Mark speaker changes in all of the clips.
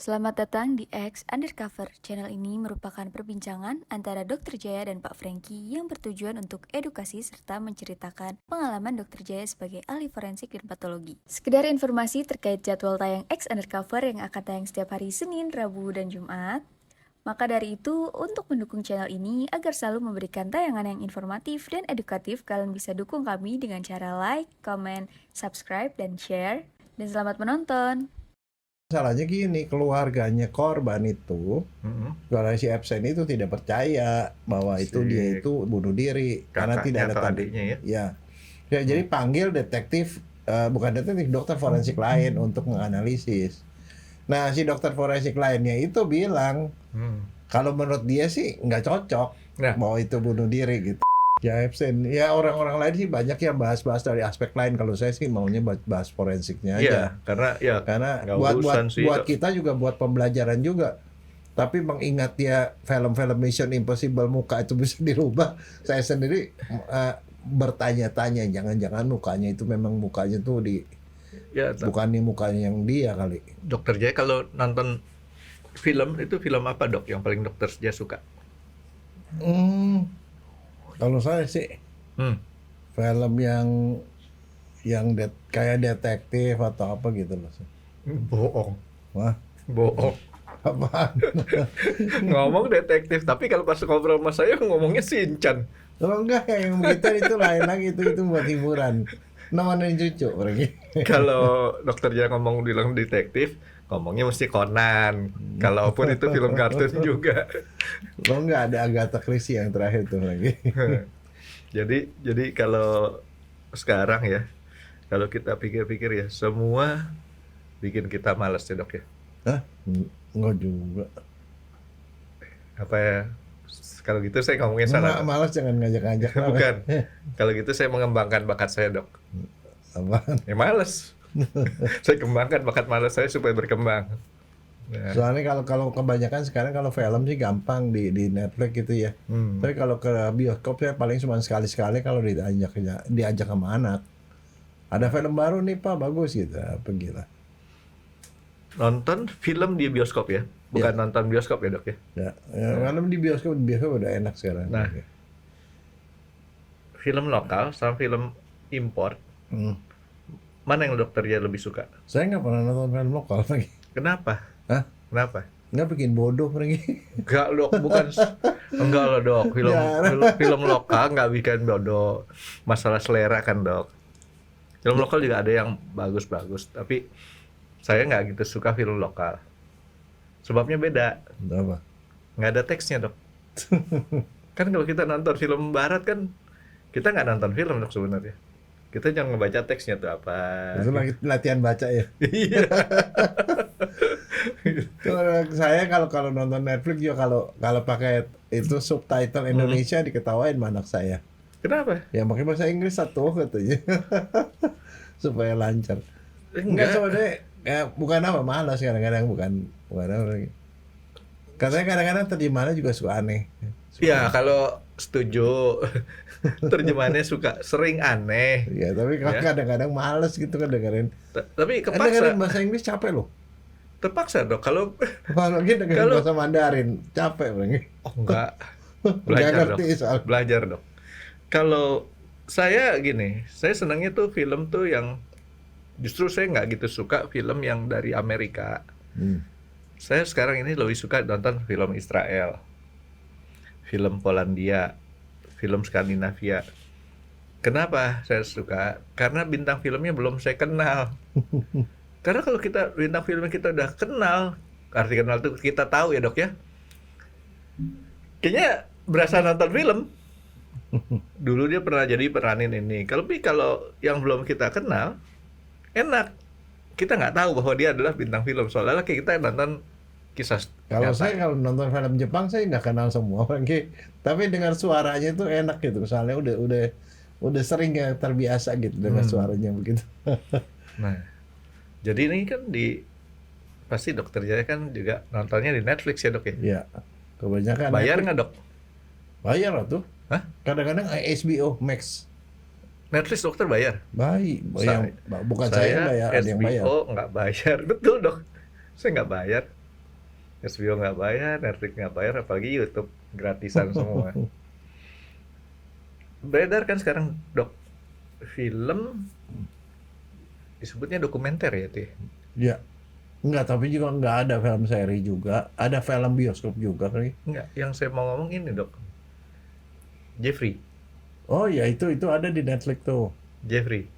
Speaker 1: Selamat datang di X Undercover. Channel ini merupakan perbincangan antara Dr. Jaya dan Pak Franky yang bertujuan untuk edukasi serta menceritakan pengalaman Dr. Jaya sebagai ahli forensik dan patologi. Sekedar informasi terkait jadwal tayang X Undercover yang akan tayang setiap hari Senin, Rabu, dan Jumat. Maka dari itu, untuk mendukung channel ini agar selalu memberikan tayangan yang informatif dan edukatif, kalian bisa dukung kami dengan cara like, comment, subscribe, dan share. Dan selamat menonton!
Speaker 2: Masalahnya gini, keluarganya korban itu, keluarga si Epstein itu tidak percaya bahwa itu dia itu bunuh diri karena tidak ada tanda.
Speaker 3: Adiknya ya.
Speaker 2: Ya, jadi panggil detektif, bukan detektif, dokter forensik lain untuk menganalisis. Nah, si dokter forensik lainnya itu bilang kalau menurut dia sih nggak cocok bahwa itu bunuh diri gitu. Ya Epstein, ya orang-orang lain sih banyak yang bahas-bahas dari aspek lain. Kalau saya sih maunya bahas forensiknya aja. Karena buat kita juga buat pembelajaran juga. Tapi mengingat dia film-film Mission Impossible muka itu bisa dirubah, saya sendiri bertanya-tanya, jangan-jangan mukanya itu memang mukanya tuh bukan mukanya yang dia kali.
Speaker 3: Dokter Jaya kalau nonton film itu film apa dok yang paling dokter Jaya suka?
Speaker 2: Kalau saya sih film yang kayak detektif atau apa gitu loh.
Speaker 3: Bohong.
Speaker 2: Wah,
Speaker 3: bohong.
Speaker 2: Apaan?
Speaker 3: Ngomong detektif, tapi kalau pas ngobrol sama saya ngomongnya Shinchan.
Speaker 2: Oh enggak, yang begitu itu lain lagi, itu buat hiburan. Nemenin cucu lagi.
Speaker 3: Kalau dokter Jaya bilang detektif, ngomongnya mesti Conan. Kalaupun itu film kartun juga.
Speaker 2: Lo nggak ada Agatha Christie yang terakhir tuh lagi.
Speaker 3: Jadi kalau sekarang ya, kalau kita pikir-pikir ya, semua bikin kita malas ya dok ya.
Speaker 2: Hah? Enggak juga.
Speaker 3: Apa ya? Kalau gitu saya ngomongin salah.
Speaker 2: Malas jangan ngajak-ngajak.
Speaker 3: Bukan. Kalau gitu saya mengembangkan bakat saya dok.
Speaker 2: Apaan?
Speaker 3: Ya malas. Saya kembangkan bakat malas saya supaya berkembang. Nah.
Speaker 2: Soalnya kalau kebanyakan sekarang kalau film sih gampang di Netflix gitu ya. Tapi kalau ke bioskop saya paling cuma sekali-sekali kalau diajak sama anak. Ada film baru nih Pak, bagus gitu. Apa gila.
Speaker 3: Nonton film di bioskop ya, bukan nonton bioskop ya dok ya.
Speaker 2: Film di bioskop udah enak sekarang.
Speaker 3: Nah, film lokal sama film impor, mana yang dokter Jaya lebih suka?
Speaker 2: Saya nggak pernah nonton film lokal lagi.
Speaker 3: Kenapa?
Speaker 2: Hah?
Speaker 3: Kenapa?
Speaker 2: Nggak bikin bodoh lagi.
Speaker 3: Enggak dok, bukan. Enggak loh dok, film lokal nggak bikin bodoh. Masalah selera kan dok. Film lokal juga ada yang bagus-bagus, tapi saya nggak gitu suka film lokal. Sebabnya beda.
Speaker 2: Apa?
Speaker 3: Nggak ada teksnya dok. Kan kalau kita nonton film barat kan, kita nggak nonton film dok sebenarnya. Kita jangan ngebaca teksnya tuh apa.
Speaker 2: Itu lagi latihan baca ya.
Speaker 3: Iya.
Speaker 2: Saya kalau nonton Netflix juga kalau pakai itu subtitle Indonesia diketawain sama anak saya.
Speaker 3: Kenapa?
Speaker 2: Ya pakai bahasa Inggris satu katanya. Supaya lancar. Enggak sebenarnya bukan apa malas kadang-kadang bukan apa lagi. Katanya kadang-kadang terjemahannya juga suka aneh.
Speaker 3: Ya kalau setuju. Terjemahannya sering aneh.
Speaker 2: Ya tapi kadang-kadang malas gitu kan dengerin.
Speaker 3: Tapi kepaksa.
Speaker 2: Dengerin bahasa Inggris capek loh.
Speaker 3: Terpaksa dok. Kalau
Speaker 2: kita dengerin bahasa Mandarin capek lagi.
Speaker 3: Oh enggak. Belajar dok. Kalau saya gini, saya senangnya tuh film tuh yang justru saya nggak gitu suka film yang dari Amerika. Saya sekarang ini lebih suka nonton film Israel, film Polandia, film Skandinavia. Kenapa saya suka? Karena bintang filmnya belum saya kenal. Karena kalau bintang filmnya kita udah kenal, arti kenal itu kita tahu ya dok ya. Kayaknya berasa nonton film. Dulu dia pernah jadi peranin ini. Kalau yang belum kita kenal, enak. Kita nggak tahu bahwa dia adalah bintang film. Soalnya kita nonton kisah.
Speaker 2: Saya kalau nonton film Jepang saya nggak kenal semua orang. Tapi dengar suaranya itu enak gitu. Soalnya udah sering ya terbiasa gitu dengan suaranya begitu.
Speaker 3: Nah, jadi ini kan pasti dokter Jaya kan juga nontonnya di Netflix ya dok ya?
Speaker 2: Iya. Kebanyakan.
Speaker 3: Bayar nggak dok?
Speaker 2: Bayar lah tuh.
Speaker 3: Hah?
Speaker 2: Kadang-kadang HBO Max.
Speaker 3: Netflix dokter bayar?
Speaker 2: Bukan saya yang bayar, ada yang bayar.
Speaker 3: HBO nggak bayar, betul dok. Saya nggak bayar. HBO nggak bayar, Netflix nggak bayar, apalagi YouTube gratisan semua. Beredar kan sekarang dok, film disebutnya dokumenter ya tuh.
Speaker 2: Ya, enggak, tapi juga enggak ada film seri juga, ada film bioskop juga kali.
Speaker 3: Enggak, yang saya mau ngomong ini dok, Jeffrey.
Speaker 2: Oh ya, itu ada di Netflix tuh.
Speaker 3: Jeffrey.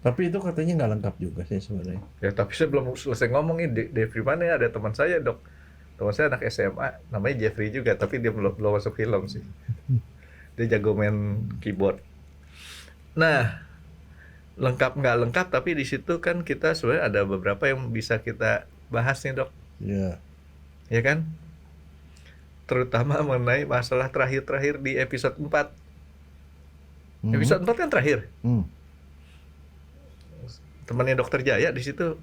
Speaker 2: Tapi itu katanya nggak lengkap juga sih sebenarnya.
Speaker 3: Ya tapi saya belum selesai ngomongin Jeffrey mana ya, ada teman saya dok. Teman saya anak SMA, namanya Jeffrey juga, tapi dia belum masuk film sih. Dia jago main keyboard. Nah, lengkap nggak lengkap, tapi di situ kan kita sebenarnya ada beberapa yang bisa kita bahas nih dok.
Speaker 2: Iya.
Speaker 3: Ya kan? Terutama mengenai masalah terakhir-terakhir di episode 4. Episode 4 kan terakhir. Temannya Dokter Jaya di situ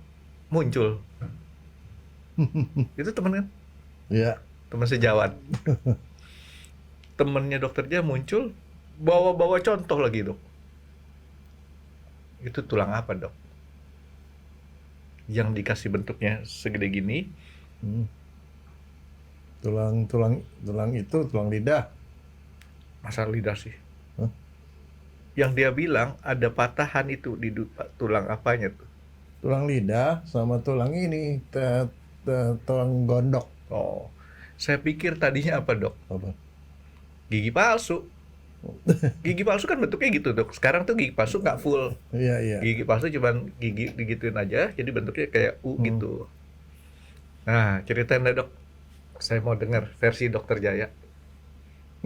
Speaker 3: muncul. Itu teman kan?
Speaker 2: Iya.
Speaker 3: Teman sejawat. Temannya Dokter Jaya muncul, bawa contoh lagi dok. Itu tulang apa dok? Yang dikasih bentuknya segede gini.
Speaker 2: Tulang itu tulang lidah.
Speaker 3: Masa lidah sih?
Speaker 2: Hah?
Speaker 3: Yang dia bilang ada patahan itu di tulang apanya tuh?
Speaker 2: Tulang lidah sama tulang ini, tulang gondok.
Speaker 3: Oh, saya pikir tadinya apa dok?
Speaker 2: Apa?
Speaker 3: Gigi palsu. Gigi palsu kan bentuknya gitu dok. Sekarang tuh gigi palsu nggak full.
Speaker 2: Iya.
Speaker 3: Gigi palsu cuman gigi digituin aja, jadi bentuknya kayak U gitu. Nah, ceritain deh dok. Saya mau dengar versi Dokter Jaya.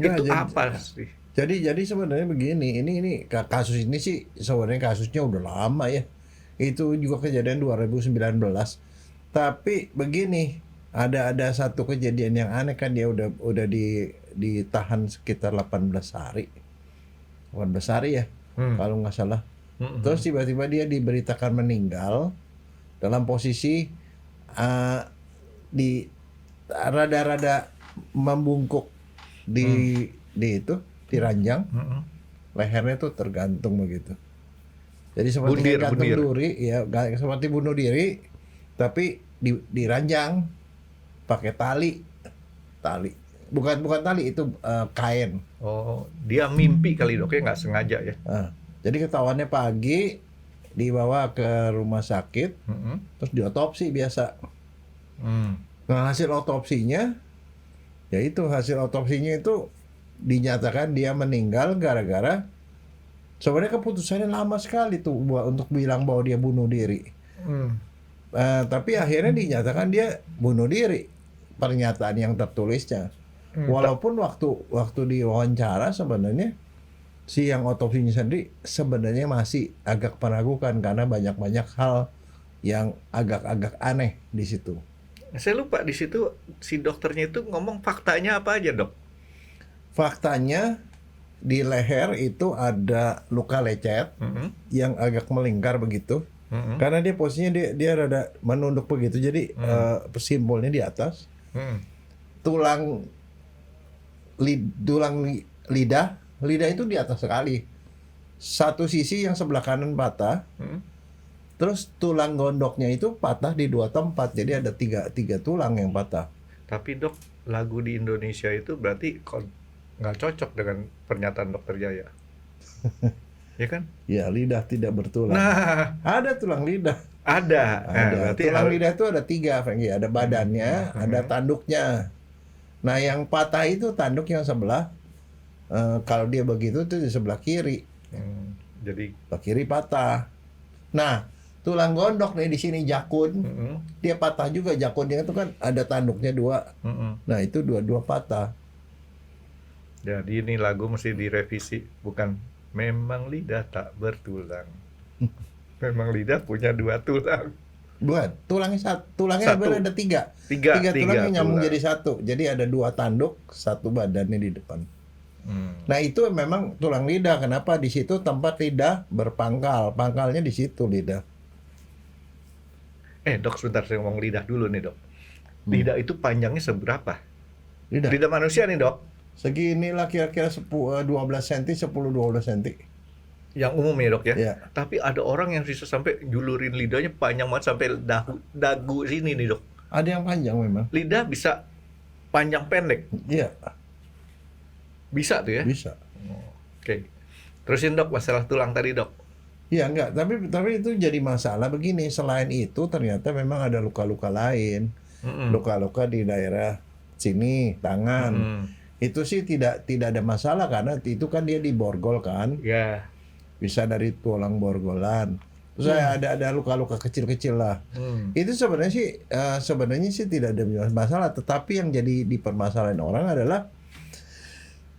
Speaker 2: Nggak,
Speaker 3: Itu apa sih?
Speaker 2: Jadi sebenarnya begini, ini kasus ini sih sebenarnya kasusnya udah lama ya. Itu juga kejadian 2019. Tapi begini, ada satu kejadian yang aneh kan, dia udah ditahan sekitar 18 hari. 18 hari ya, kalau nggak salah. Terus tiba-tiba dia diberitakan meninggal dalam posisi di rada-rada membungkuk di itu, di ranjang. Lehernya tuh tergantung begitu. Jadi seperti gantung duri, ya seperti bunuh diri, tapi di ranjang pakai tali. Bukan tali, itu kain.
Speaker 3: Oh, dia mimpi kali dok ya, nggak sengaja ya.
Speaker 2: Jadi ketahuannya pagi, dibawa ke rumah sakit, terus diotopsi biasa. Nah hasil otopsinya itu dinyatakan dia meninggal gara-gara, sebenarnya keputusannya lama sekali tuh untuk bilang bahwa dia bunuh diri. Tapi akhirnya dinyatakan dia bunuh diri, pernyataan yang tertulisnya. Walaupun waktu diwawancara sebenarnya si yang otopsinya sendiri sebenarnya masih agak meragukan karena banyak hal yang agak-agak aneh di situ.
Speaker 3: Saya lupa di situ si dokternya itu ngomong faktanya apa aja dok?
Speaker 2: Faktanya di leher itu ada luka lecet yang agak melingkar begitu. Karena dia posisinya dia rada menunduk begitu, jadi simpulnya di atas. Tulang lidah itu di atas sekali. Satu sisi yang sebelah kanan patah. Terus tulang gondoknya itu patah di 2 tempat, jadi ada tiga tulang yang patah.
Speaker 3: Tapi dok, lagu di Indonesia itu berarti nggak cocok dengan pernyataan Dokter Jaya. Ya kan?
Speaker 2: Ya, lidah tidak bertulang.
Speaker 3: Nah,
Speaker 2: ada tulang lidah.
Speaker 3: Ada. Berarti
Speaker 2: tulang lidah itu ada 3, Franky. Ada badannya, ada tanduknya. Nah, yang patah itu tanduk yang sebelah. Kalau dia begitu itu di sebelah kiri.
Speaker 3: Jadi
Speaker 2: sebelah kiri patah. Nah, tulang gondok nih di sini jakun, dia patah juga. Jakunnya itu kan ada tanduknya 2. Nah, itu dua-dua patah.
Speaker 3: Jadi ini lagu mesti direvisi, bukan memang lidah tak bertulang. Memang lidah punya 2 tulang.
Speaker 2: Buat tulangnya ada 3. 3 tulang yang nyambung jadi 1. Jadi ada 2 tanduk, 1 badannya di depan. Nah itu memang tulang lidah. Kenapa di situ tempat lidah berpangkal? Pangkalnya di situ lidah.
Speaker 3: Dok, sebentar saya ngomong lidah dulu nih dok. Lidah itu panjangnya seberapa?
Speaker 2: Lidah
Speaker 3: manusia nih dok?
Speaker 2: Seginilah kira-kira 12 cm, 10-12 cm.
Speaker 3: Yang umum ya dok ya?
Speaker 2: Ya.
Speaker 3: Tapi ada orang yang bisa sampai julurin lidahnya panjang banget sampai dagu sini nih dok.
Speaker 2: Ada yang panjang memang.
Speaker 3: Lidah bisa panjang pendek.
Speaker 2: Iya,
Speaker 3: Bisa tuh ya?
Speaker 2: bisa.
Speaker 3: Oke. Terusin dok masalah tulang tadi dok.
Speaker 2: Iya enggak, tapi itu jadi masalah begini. Selain itu ternyata memang ada luka-luka lain. Luka-luka di daerah sini, tangan. Itu sih tidak ada masalah karena itu kan dia diborgol kan.
Speaker 3: Ya.
Speaker 2: Bisa dari tulang borgolan. Terus ada luka-luka kecil-kecil lah. Itu sebenarnya sih tidak ada masalah, tetapi yang jadi dipermasalahin orang adalah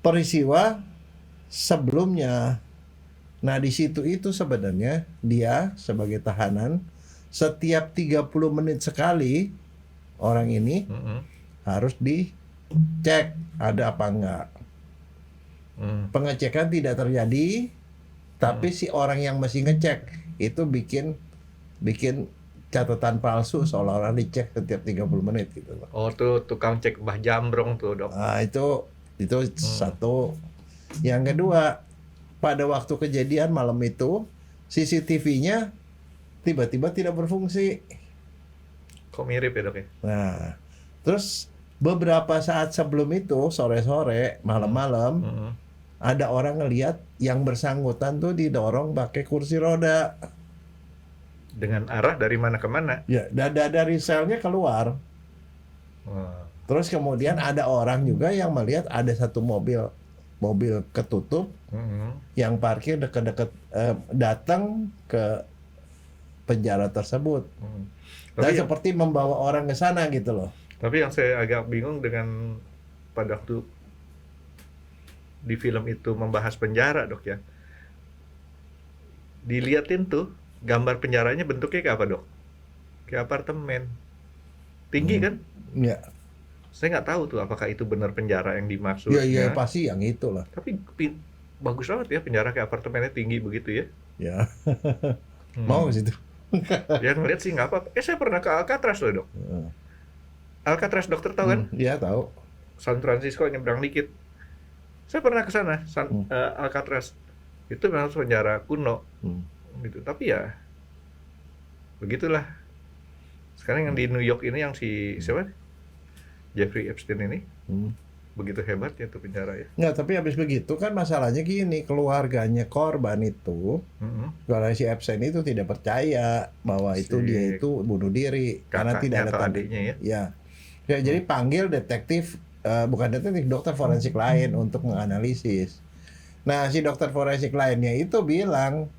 Speaker 2: peristiwa sebelumnya. Nah, di situ itu sebenarnya dia sebagai tahanan setiap 30 menit sekali orang ini harus dicek ada apa enggak. Pengecekan tidak terjadi, tapi si orang yang mesti ngecek itu bikin catatan palsu seolah-olah dicek setiap 30 menit gitu loh.
Speaker 3: Oh tuh tukang cek Mbah Jambrong tuh dok.
Speaker 2: Nah, itu satu. Yang kedua, pada waktu kejadian malam itu CCTV-nya tiba-tiba tidak berfungsi.
Speaker 3: Kok mirip ya dok ya?
Speaker 2: Nah, terus beberapa saat sebelum itu sore-sore, malam-malam ada orang ngelihat yang bersangkutan tuh didorong pakai kursi roda.
Speaker 3: Dengan arah dari mana ke mana?
Speaker 2: Ya, dari selnya keluar. Terus kemudian ada orang juga yang melihat ada satu mobil ketutup yang parkir dekat-dekat datang ke penjara tersebut. Dan seperti membawa orang ke sana gitu loh.
Speaker 3: Tapi yang saya agak bingung dengan pada waktu di film itu membahas penjara dok ya. Diliatin tuh gambar penjaranya bentuknya kayak apa dok? Kayak apartemen. Tinggi kan?
Speaker 2: Iya.
Speaker 3: Saya nggak tahu tuh apakah itu benar penjara yang dimaksud.
Speaker 2: Iya pasti yang itu lah.
Speaker 3: Tapi bagus banget ya penjara kayak apartemennya tinggi begitu ya.
Speaker 2: Ya. Mau ke situ.
Speaker 3: Ya ngeliat sih nggak apa-apa. Saya pernah ke Alcatraz loh dok. Alcatraz dokter tahu kan?
Speaker 2: Iya tahu.
Speaker 3: San Francisco nyebrang dikit. Saya pernah ke sana, Alcatraz. Itu memang penjara kuno. Gitu. Tapi ya begitulah. Sekarang yang di New York ini yang si siapa? Jeffrey Epstein ini. Begitu hebat ya tuh penjara ya.
Speaker 2: Nggak, tapi habis begitu kan masalahnya gini, keluarganya korban itu, kalau si Epstein itu tidak percaya bahwa itu dia itu bunuh diri karena tidak ada
Speaker 3: adiknya ya.
Speaker 2: Ya, jadi panggil detektif bukan detektif, dokter forensik lain untuk menganalisis. Nah, si dokter forensik lainnya itu bilang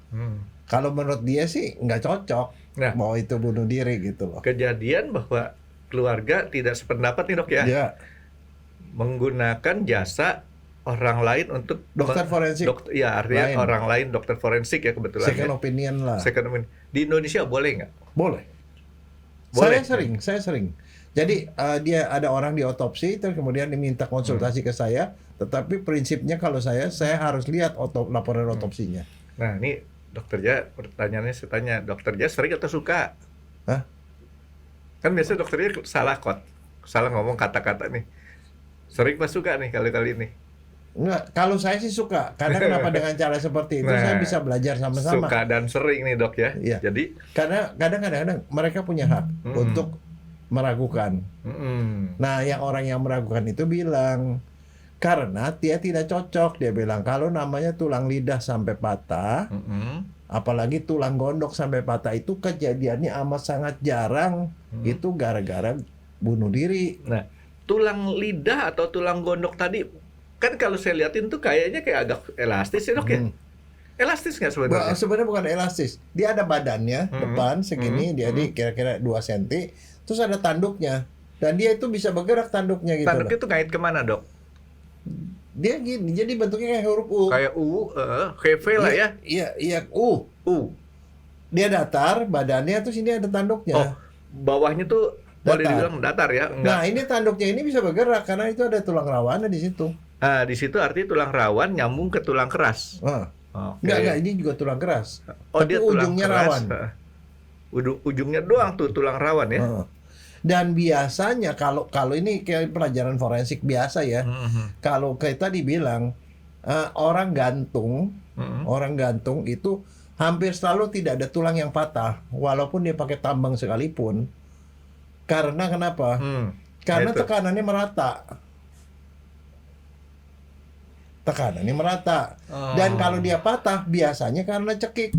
Speaker 2: kalau menurut dia sih nggak cocok bahwa itu bunuh diri gitu loh.
Speaker 3: Kejadian bahwa keluarga tidak sependapat nih dok ya.
Speaker 2: Ya.
Speaker 3: Menggunakan jasa orang lain untuk
Speaker 2: dokter forensik.
Speaker 3: Ya artinya lain. Orang lain dokter forensik ya kebetulan.
Speaker 2: Second opinion lah.
Speaker 3: Second opinion. Di Indonesia boleh nggak?
Speaker 2: Boleh. Saya sering. Jadi dia ada orang di otopsi, terus kemudian diminta konsultasi ke saya. Tetapi prinsipnya kalau saya harus lihat laporan otopsinya.
Speaker 3: Nah ini dokter Ja, pertanyaannya saya tanya, dokter Ja sering atau suka?
Speaker 2: Hah?
Speaker 3: Kan biasanya dokternya salah ngomong kata-kata nih. Sering pas suka nih kali-kali ini.
Speaker 2: Enggak, kalau saya sih suka. Karena kenapa dengan cara seperti itu saya bisa belajar sama-sama.
Speaker 3: Suka dan sering nih dok ya.
Speaker 2: Iya.
Speaker 3: Jadi
Speaker 2: karena kadang-kadang mereka punya hak untuk meragukan. Nah, orang yang meragukan itu bilang karena dia tidak cocok. Dia bilang kalau namanya tulang lidah sampai patah, apalagi tulang gondok sampai patah itu kejadiannya amat sangat jarang. Itu gara-gara bunuh diri.
Speaker 3: Nah, tulang lidah atau tulang gondok tadi kan kalau saya liatin tuh kayaknya kayak agak elastis ya dok ya. Elastis nggak sebenarnya?
Speaker 2: Sebenarnya bukan elastis. Dia ada badannya depan segini, dia di kira-kira 2 cm. Terus ada tanduknya. Dan dia itu bisa bergerak tanduknya gitu.
Speaker 3: Tanduknya itu ngait kemana dok?
Speaker 2: Dia gini, jadi bentuknya kayak huruf U.
Speaker 3: Kayak U, kayak V lah ya?
Speaker 2: Iya, U. Dia datar, badannya terus ini ada tanduknya.
Speaker 3: Oh, bawahnya tuh boleh dibilang datar ya? Enggak.
Speaker 2: Nah, ini tanduknya ini bisa bergerak karena itu ada tulang rawannya di situ.
Speaker 3: Nah, di situ artinya tulang rawan nyambung ke tulang keras.
Speaker 2: Enggak, ini juga tulang keras.
Speaker 3: Oh,
Speaker 2: tapi
Speaker 3: dia tulang
Speaker 2: ujungnya
Speaker 3: keras.
Speaker 2: rawan.
Speaker 3: Ujungnya doang tuh tulang rawan ya.
Speaker 2: Dan biasanya kalau ini kayak pelajaran forensik biasa ya. Kalau kita dibilang orang gantung itu hampir selalu tidak ada tulang yang patah walaupun dia pakai tambang sekalipun. Karena kenapa? Karena
Speaker 3: Itu.
Speaker 2: tekanannya merata. Tekanannya merata. Dan kalau dia patah biasanya karena cekik.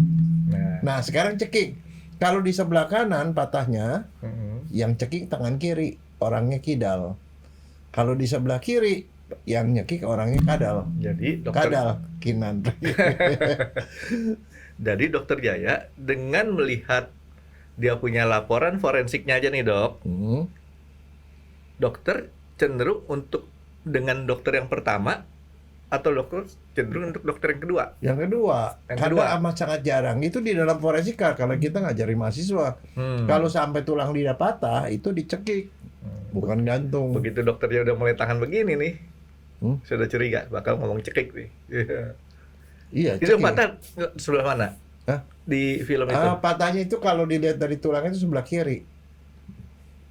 Speaker 2: Nah, sekarang cekik. Kalau di sebelah kanan patahnya, yang cekik tangan kiri, orangnya kidal. Kalau di sebelah kiri, yang nyekik orangnya kadal.
Speaker 3: Jadi dokter
Speaker 2: Kadal, kinan.
Speaker 3: Jadi dokter Jaya dengan melihat dia punya laporan forensiknya aja nih dok, dokter cenderung untuk dengan dokter yang pertama atau dokter cenderung untuk dokter yang kedua?
Speaker 2: Yang kedua,
Speaker 3: Yang
Speaker 2: karena
Speaker 3: kedua.
Speaker 2: amat sangat jarang itu di dalam forensika kalau kita ngajari mahasiswa. Kalau sampai tulang lidah patah itu dicekik, bukan gantung.
Speaker 3: Begitu dokternya udah mulai tangan begini nih, sudah curiga bakal ngomong cekik nih.
Speaker 2: Iya,
Speaker 3: Itu
Speaker 2: cekik.
Speaker 3: patah sebelah mana?
Speaker 2: Hah?
Speaker 3: Di film itu?
Speaker 2: Patahnya itu kalau dilihat dari tulangnya itu sebelah kiri,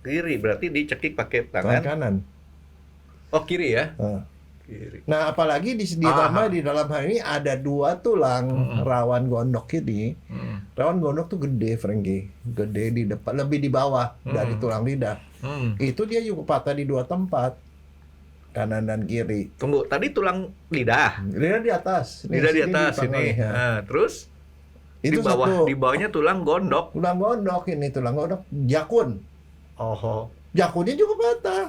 Speaker 3: Kiri, berarti dicekik pakai
Speaker 2: tangan
Speaker 3: tangan.
Speaker 2: kanan.
Speaker 3: Oh kiri ya?
Speaker 2: Nah.
Speaker 3: Kiri.
Speaker 2: Nah, apalagi ditambah di dalam hal ini ada 2 tulang rawan gondok ini. Rawan gondok tuh gede, Frankie. Gede di depan, lebih di bawah dari tulang lidah. Itu dia juga patah di 2 tempat, kanan dan kiri.
Speaker 3: Tunggu, tadi tulang lidah.
Speaker 2: Lidah di atas. Nih,
Speaker 3: Lidah di
Speaker 2: sini
Speaker 3: atas
Speaker 2: pangkal
Speaker 3: ini.
Speaker 2: ya.
Speaker 3: Nah, terus
Speaker 2: Itu
Speaker 3: di bawah,
Speaker 2: satu.
Speaker 3: di bawahnya tulang gondok.
Speaker 2: Tulang gondok ini, tulang gondok jakun.
Speaker 3: Oh.
Speaker 2: Jakunnya juga patah.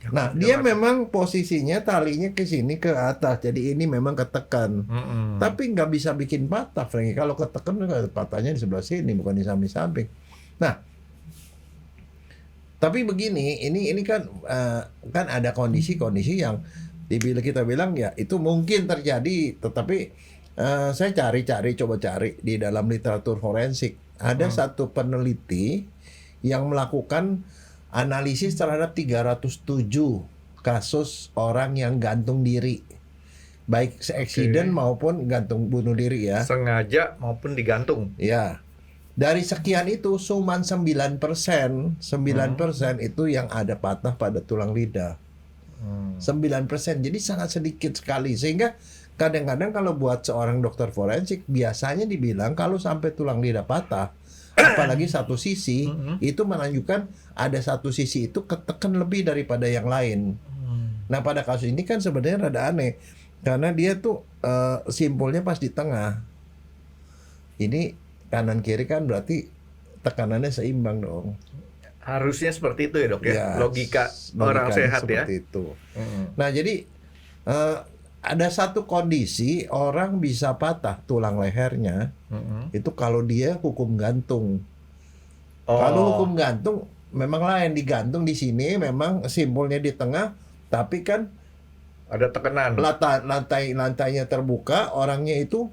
Speaker 2: Nah, dia memang posisinya talinya ke sini ke atas. Jadi ini memang ketekan. Tapi nggak bisa bikin patah, Frankie. Kalau ketekan patahnya di sebelah sini, bukan di samping-samping. Nah, tapi begini, ini kan kan ada kondisi-kondisi yang kita bilang ya itu mungkin terjadi, tetapi saya coba cari di dalam literatur forensik. Ada satu peneliti yang melakukan analisis terhadap 307 kasus orang yang gantung diri, baik accident maupun gantung bunuh diri ya.
Speaker 3: Sengaja maupun digantung.
Speaker 2: Ya. Dari sekian itu cuma 9% itu yang ada patah pada tulang lidah. 9%. Jadi sangat sedikit sekali, sehingga kadang-kadang kalau buat seorang dokter forensik biasanya dibilang kalau sampai tulang lidah patah, apalagi satu sisi, itu menunjukkan ada satu sisi itu ketekan lebih daripada yang lain. Nah, pada kasus ini kan sebenarnya rada aneh karena dia tuh simpulnya pas di tengah. Ini kanan kiri kan berarti tekanannya seimbang dong.
Speaker 3: Harusnya seperti itu ya dok ya,
Speaker 2: Ya,
Speaker 3: logika orang
Speaker 2: logikanya
Speaker 3: sehat ya.
Speaker 2: seperti itu. Nah, jadi ada satu kondisi orang bisa patah tulang lehernya itu kalau dia hukum gantung. Kalau hukum gantung memang lain, digantung di sini memang simpulnya di tengah, tapi kan
Speaker 3: ada tekanan.
Speaker 2: lantainya terbuka, orangnya itu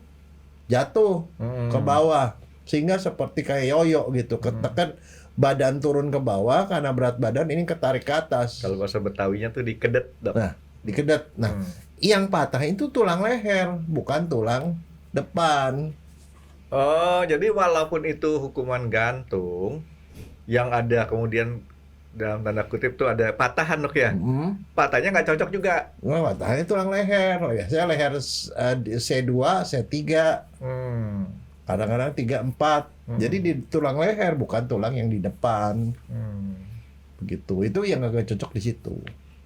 Speaker 2: jatuh ke bawah sehingga seperti kayak yoyo gitu, ketekan badan turun ke bawah karena berat badan ini ketarik ke atas.
Speaker 3: Kalau bahasa Betawinya tuh dikedet dok.
Speaker 2: Nah, dikedet. Nah, yang patah itu tulang leher, bukan tulang depan.
Speaker 3: Oh, jadi walaupun itu hukuman gantung, yang ada kemudian dalam tanda kutip tuh ada patahan dok ya. Patahnya nggak cocok juga.
Speaker 2: Nah, patahnya tulang leher. Biasanya leher C2, C3, kadang-kadang 3, 4. Jadi di tulang leher, bukan tulang yang di depan. Begitu. Itu yang agak cocok di situ.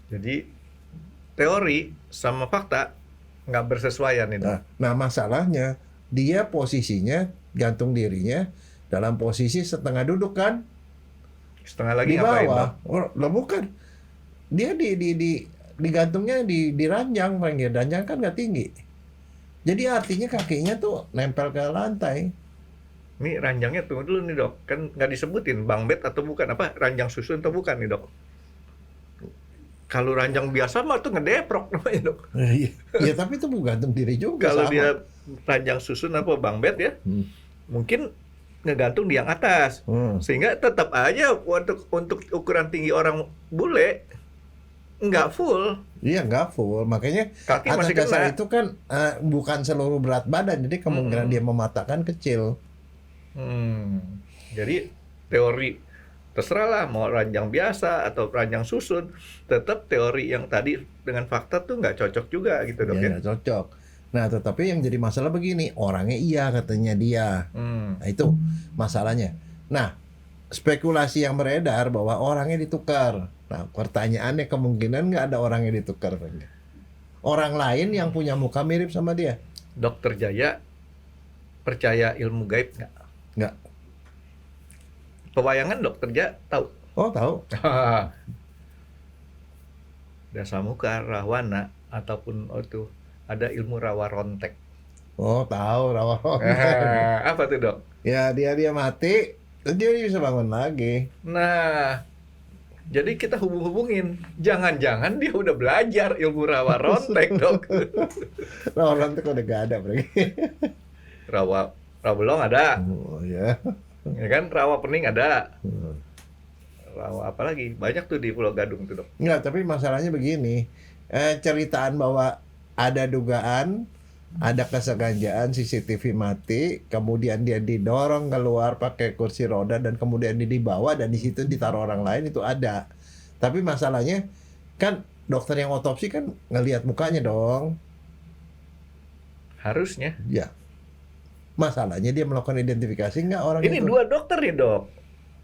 Speaker 3: Jadi teori sama fakta nggak bersesuaian itu.
Speaker 2: Nah, masalahnya dia posisinya gantung dirinya dalam posisi setengah duduk kan?
Speaker 3: Setengah lagi
Speaker 2: Di
Speaker 3: ngapain
Speaker 2: bawah.
Speaker 3: dok?
Speaker 2: Oh, lah bukan. Dia digantungnya di ranjang, ranjang kan nggak tinggi. Jadi artinya kakinya tuh nempel ke lantai.
Speaker 3: Ini ranjangnya tunggu dulu nih dok, kan nggak disebutin bang bed atau bukan, apa ranjang susun atau bukan nih dok? Kalau ranjang biasa mah tuh ngedeprok namanya dok.
Speaker 2: Ya tapi itu bukan gantung diri juga.
Speaker 3: Kalau
Speaker 2: sama.
Speaker 3: dia ranjang susun apa bang bed ya, mungkin ngegantung di yang atas, sehingga tetap aja untuk ukuran tinggi orang bule nggak full.
Speaker 2: Iya nggak full, makanya
Speaker 3: Kaki
Speaker 2: atas
Speaker 3: masih
Speaker 2: dasar
Speaker 3: kena.
Speaker 2: itu kan bukan seluruh berat badan, jadi kemungkinan dia mematahkan kecil.
Speaker 3: Jadi teori terserah lah mau ranjang biasa atau ranjang susun, tetap teori yang tadi dengan fakta tuh nggak cocok juga gitu dok ya.
Speaker 2: Nggak cocok. Nah, tetapi yang jadi masalah begini, orangnya iya katanya dia. Nah, itu masalahnya. Nah, spekulasi yang beredar bahwa orangnya ditukar. Nah, pertanyaannya kemungkinan nggak ada orangnya ditukar, Frank? Orang lain yang punya muka mirip sama dia?
Speaker 3: Dokter Jaya percaya ilmu gaib nggak?
Speaker 2: Nggak.
Speaker 3: Pewayangan Dokter Jaya tahu?
Speaker 2: Oh, tahu.
Speaker 3: Dasa muka, rahwana, ataupun itu ada ilmu rawa rontek.
Speaker 2: Oh, tahu rawa.
Speaker 3: Apa tuh, Dok?
Speaker 2: Ya, dia mati, terus dia bisa bangun lagi.
Speaker 3: Nah, jadi kita hubungin. Jangan-jangan dia udah belajar ilmu rawa rontek, Dok.
Speaker 2: Rawa rontek udah gak ada, Frank.
Speaker 3: Rawa belong ada.
Speaker 2: Oh, ya.
Speaker 3: Ya kan, rawa pening ada. Rawa apa lagi? Banyak tuh di Pulau Gadung tuh, Dok.
Speaker 2: Enggak, tapi masalahnya begini. Ceritaan bahwa ada dugaan, ada kesengajaan CCTV mati, kemudian dia didorong keluar pakai kursi roda dan kemudian dia dibawa dan di situ ditaruh orang lain, itu ada. Tapi masalahnya kan dokter yang otopsi kan ngelihat mukanya dong.
Speaker 3: Harusnya.
Speaker 2: Ya. Masalahnya dia melakukan identifikasi nggak orang
Speaker 3: Ini
Speaker 2: itu?
Speaker 3: 2 dokter nih, Dok.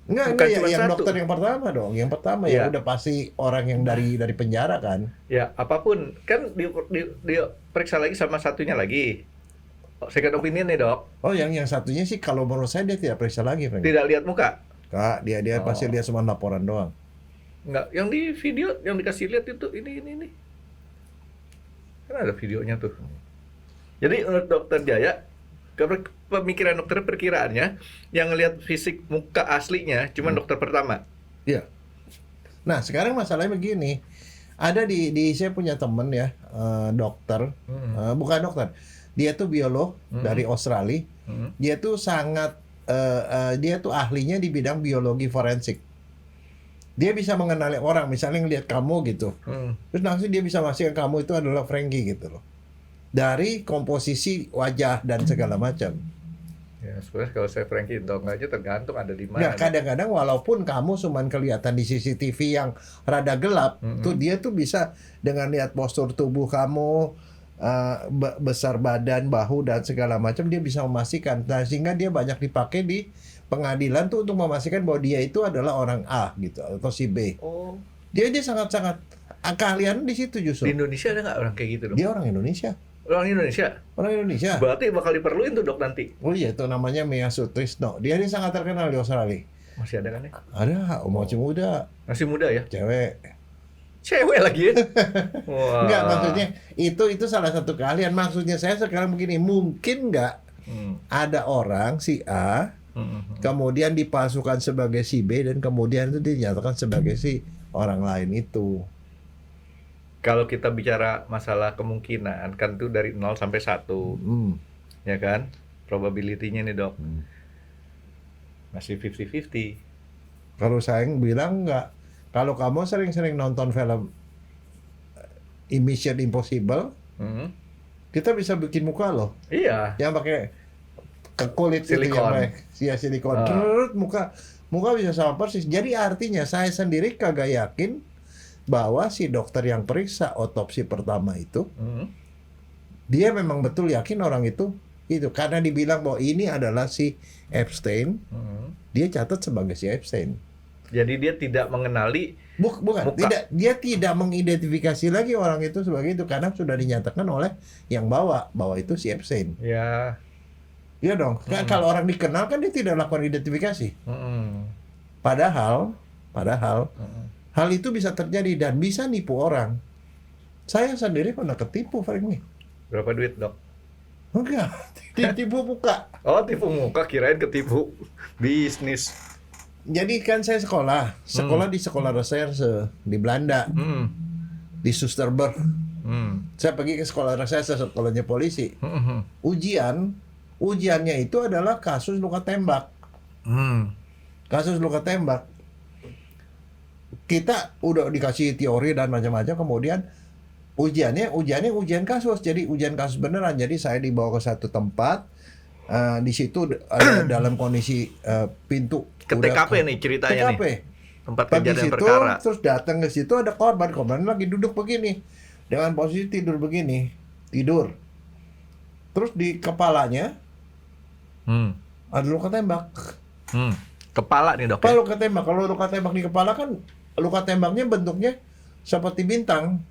Speaker 2: Enggak
Speaker 3: Bukan
Speaker 2: ya,
Speaker 3: cuma
Speaker 2: yang
Speaker 3: satu.
Speaker 2: dokter yang pertama dong. Yang pertama
Speaker 3: Iya.
Speaker 2: ya udah pasti orang yang dari penjara kan.
Speaker 3: Ya, apapun. Kan di periksa lagi sama satunya lagi. Second opinion nih, Dok.
Speaker 2: Oh, yang satunya sih kalau menurut saya dia tidak periksa lagi, Frank.
Speaker 3: Tidak lihat muka.
Speaker 2: Kak, dia
Speaker 3: Oh.
Speaker 2: pasti lihat cuma laporan doang.
Speaker 3: Enggak, yang di video yang dikasih lihat itu ini. Kan ada videonya tuh. Jadi menurut Dokter Jaya, pemikiran dokter perkiraannya yang ngelihat fisik muka aslinya cuma dokter pertama.
Speaker 2: Iya. Nah, sekarang masalahnya begini. Ada di saya punya temen ya, dokter, bukan dokter. Dia tuh biolog dari Australia. Dia tuh sangat dia tuh ahlinya di bidang biologi forensik. Dia bisa mengenali orang, misalnya ngelihat kamu gitu. Terus langsung dia bisa memastikan kamu itu adalah Frankie gitu loh. Dari komposisi wajah dan segala macam.
Speaker 3: Ya, sebenarnya kalau saya Frankie dong aja tergantung ada di mana.
Speaker 2: Nah, kadang-kadang walaupun kamu cuman kelihatan di CCTV yang rada gelap, tuh dia tuh bisa dengan lihat postur tubuh kamu, besar badan, bahu dan segala macam, dia bisa memastikan. Nah, sehingga dia banyak dipakai di pengadilan tuh untuk memastikan bahwa dia itu adalah orang A gitu atau si B.
Speaker 3: Oh,
Speaker 2: Dia sangat-sangat keahlian di situ
Speaker 3: di
Speaker 2: justru.
Speaker 3: Indonesia ada nggak orang kayak gitu, Dok?
Speaker 2: Dia orang Indonesia.
Speaker 3: Orang Indonesia.
Speaker 2: Orang Indonesia.
Speaker 3: Berarti bakal diperluin tuh, Dok, nanti.
Speaker 2: Oh iya, itu namanya Mia Sutrisno. Dia ini sangat terkenal di Australia.
Speaker 3: Masih ada kan ya?
Speaker 2: Ada, masih muda,
Speaker 3: Masih muda ya?
Speaker 2: cewek.
Speaker 3: Cewek lagi ya? Wah.
Speaker 2: Enggak, maksudnya itu salah satu keahlian. Maksudnya saya sekarang begini, mungkin nggak ada orang si A kemudian dipalsukan sebagai si B dan kemudian itu dinyatakan sebagai si orang lain itu.
Speaker 3: Kalau kita bicara masalah kemungkinan kan tuh dari 0 sampai 1. Ya kan? Probability-nya nih, Dok. Masih 50-50.
Speaker 2: Kalau saya bilang enggak. Kalau kamu sering-sering nonton film Mission Impossible, kita bisa bikin muka loh.
Speaker 3: Iya.
Speaker 2: Yang pakai ke kulit itu
Speaker 3: Silikon.
Speaker 2: yang silikon. Terus muka bisa sama persis. Jadi artinya saya sendiri kagak yakin bahwa si dokter yang periksa otopsi pertama itu dia memang betul yakin orang itu karena dibilang bahwa ini adalah si Epstein. Dia catat sebagai si Epstein.
Speaker 3: Jadi dia tidak mengenali
Speaker 2: Bukan,
Speaker 3: muka.
Speaker 2: dia tidak mengidentifikasi lagi orang itu sebagai itu karena sudah dinyatakan oleh yang bahwa itu si Epstein.
Speaker 3: Ya.
Speaker 2: Iya dong. Kan kalau orang dikenal kan dia tidak lakukan identifikasi. Padahal hal itu bisa terjadi dan bisa nipu orang. Saya sendiri pernah ketipu, Frank nih.
Speaker 3: Berapa duit, Dok?
Speaker 2: Enggak, ditipu muka.
Speaker 3: Oh, tipu muka, kirain ketipu bisnis.
Speaker 2: Jadi kan saya sekolah di sekolah reserse di Belanda, di Soesterberg. Saya pergi ke sekolah reserse, sekolahnya polisi. Ujiannya itu adalah kasus luka tembak. Kasus luka tembak. Kita udah dikasih teori dan macam-macam, kemudian ujian kasus. Jadi ujian kasus beneran. Jadi saya dibawa ke satu tempat. Di situ ada dalam kondisi pintu
Speaker 3: Ke TKP nih ceritanya
Speaker 2: TKP.
Speaker 3: nih. Tempat
Speaker 2: Pergi
Speaker 3: kejadian
Speaker 2: situ,
Speaker 3: perkara.
Speaker 2: terus datang ke situ ada korban lagi duduk begini dengan posisi tidur begini, tidur. Terus di kepalanya ada luka tembak.
Speaker 3: Kepala nih dok
Speaker 2: Apa
Speaker 3: ya?
Speaker 2: luka tembak? Kalau luka tembak di kepala kan luka tembaknya bentuknya seperti bintang.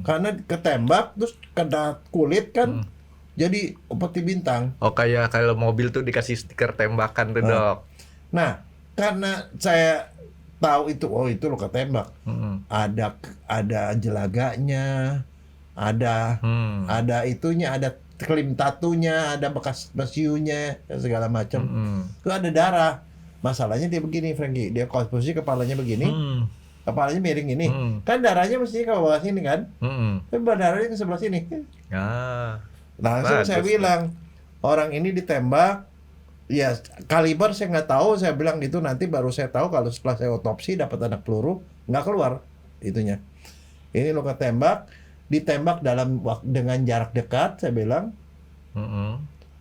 Speaker 2: Karena ketembak terus kena kulit kan jadi seperti bintang.
Speaker 3: Oh kayak kalau mobil tuh dikasih stiker tembakan tuh
Speaker 2: Nah.
Speaker 3: dok.
Speaker 2: Nah, karena saya tahu itu, oh itu luka tembak. Ada jelaganya, ada itunya, ada klaim tatunya, ada bekas besiunya, segala macam. Itu ada darah. Masalahnya dia begini, Frankie. Dia posisi kepalanya begini, kepalanya miring ini. Kan darahnya mestinya ke bawah sini kan? Tapi darahnya ke sebelah sini.
Speaker 3: Ah,
Speaker 2: Langsung saya
Speaker 3: bagus,
Speaker 2: bilang, orang ini ditembak. Ya kaliber saya nggak tahu. Saya bilang gitu, nanti baru saya tahu kalau setelah saya otopsi dapat anak peluru, nggak keluar itunya. Ini luka tembak, ditembak dengan jarak dekat. Saya bilang,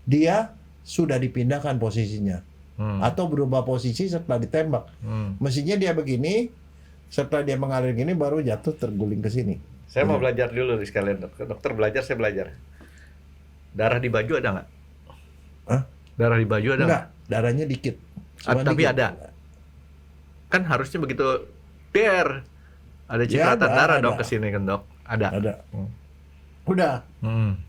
Speaker 2: dia sudah dipindahkan posisinya. Atau berubah posisi setelah ditembak. Mestinya dia begini, setelah dia mengalir gini baru jatuh terguling ke sini.
Speaker 3: Saya mau belajar dulu nih sekalian dok. Dokter belajar, saya belajar. Darah di baju ada nggak?
Speaker 2: Hah?
Speaker 3: Darah di baju ada
Speaker 2: Enggak, darahnya dikit. Cuma
Speaker 3: tapi
Speaker 2: dikit.
Speaker 3: ada. Kan harusnya begitu der ada
Speaker 2: Ya,
Speaker 3: cipratan
Speaker 2: ada,
Speaker 3: darah
Speaker 2: ada.
Speaker 3: dok ke sini kan dok. Ada.
Speaker 2: Udah,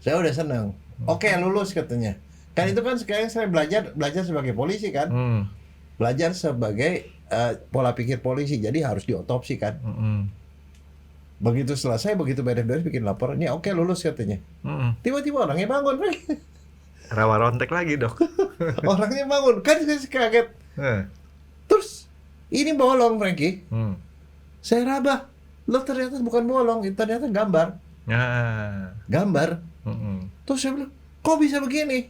Speaker 2: saya udah senang. Oke, lulus katanya. Kan itu kan sekarang saya belajar sebagai polisi kan. Belajar sebagai pola pikir polisi. Jadi harus diotopsi kan. Begitu selesai, begitu beres-beres bikin laporannya, oke lulus katanya. Tiba-tiba orangnya bangun,
Speaker 3: Rawa rontek lagi dok.
Speaker 2: orangnya bangun, kan saya kaget. Terus ini bolong, Frankie. Saya raba, lo ternyata bukan bolong, itu ternyata gambar. Gambar. Terus saya bilang, kok bisa begini?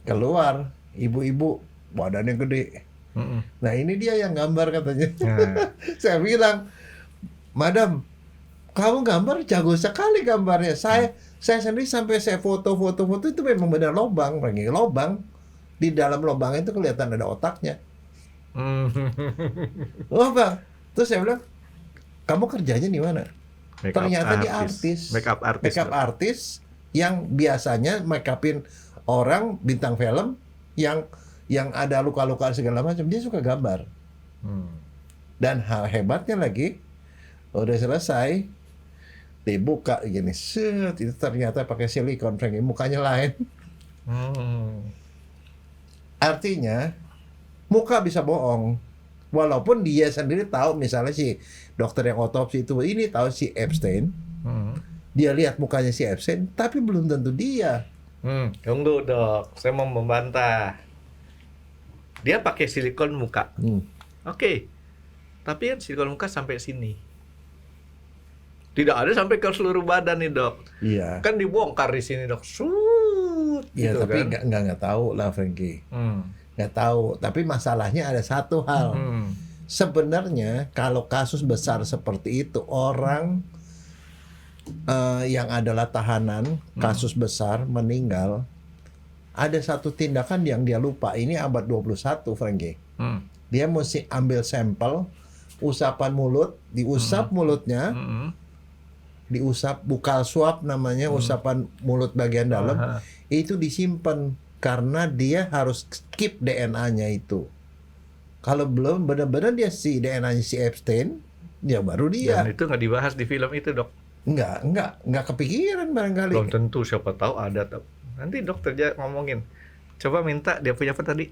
Speaker 2: Keluar, ibu-ibu badannya gede. Nah ini dia yang gambar katanya. Saya bilang, Madam, kamu gambar jago sekali gambarnya. Saya sendiri sampai saya foto itu memang benar lobang, lobang. Di dalam lobang itu kelihatan ada otaknya. Lobang. Terus saya bilang, kamu kerjanya di mana? Ternyata dia artis.
Speaker 3: Makeup artis.
Speaker 2: Makeup artis yang biasanya make upin orang bintang film yang ada luka-luka segala macam, dia suka gambar. Dan hal hebatnya lagi, udah selesai dibuka gini, set, itu ternyata pakai silikon, Frankie, mukanya lain. Artinya muka bisa bohong, walaupun dia sendiri tahu, misalnya si dokter yang otopsi itu ini tahu si Epstein, dia lihat mukanya si Epstein, tapi belum tentu dia.
Speaker 3: Tunggu dok, saya mau membantah. Dia pakai silikon muka. Oke. Tapi kan silikon muka sampai sini. Tidak ada sampai ke seluruh badan nih dok.
Speaker 2: Iya.
Speaker 3: Kan dibongkar di sini dok. Shoot,
Speaker 2: Iya,
Speaker 3: gitu
Speaker 2: tapi
Speaker 3: kan?
Speaker 2: nggak tahu lah, Frankie. Nggak tahu. Tapi masalahnya ada satu hal. Sebenarnya kalau kasus besar seperti itu, orang yang adalah tahanan kasus besar meninggal, ada satu tindakan yang dia lupa. Ini abad 21, Frankie. Dia mesti ambil sampel, usapan mulut, diusap mulutnya, diusap, bukal swab namanya, usapan mulut bagian dalam, itu disimpan karena dia harus keep DNA-nya itu. Kalau belum benar-benar dia si DNA-nya si Epstein, ya baru dia.
Speaker 3: Dan itu nggak dibahas di film itu dok.
Speaker 2: Nggak kepikiran barangkali.
Speaker 3: Belum tentu, siapa tahu ada dok. Nanti dokter aja ngomongin. Coba minta dia punya apa tadi?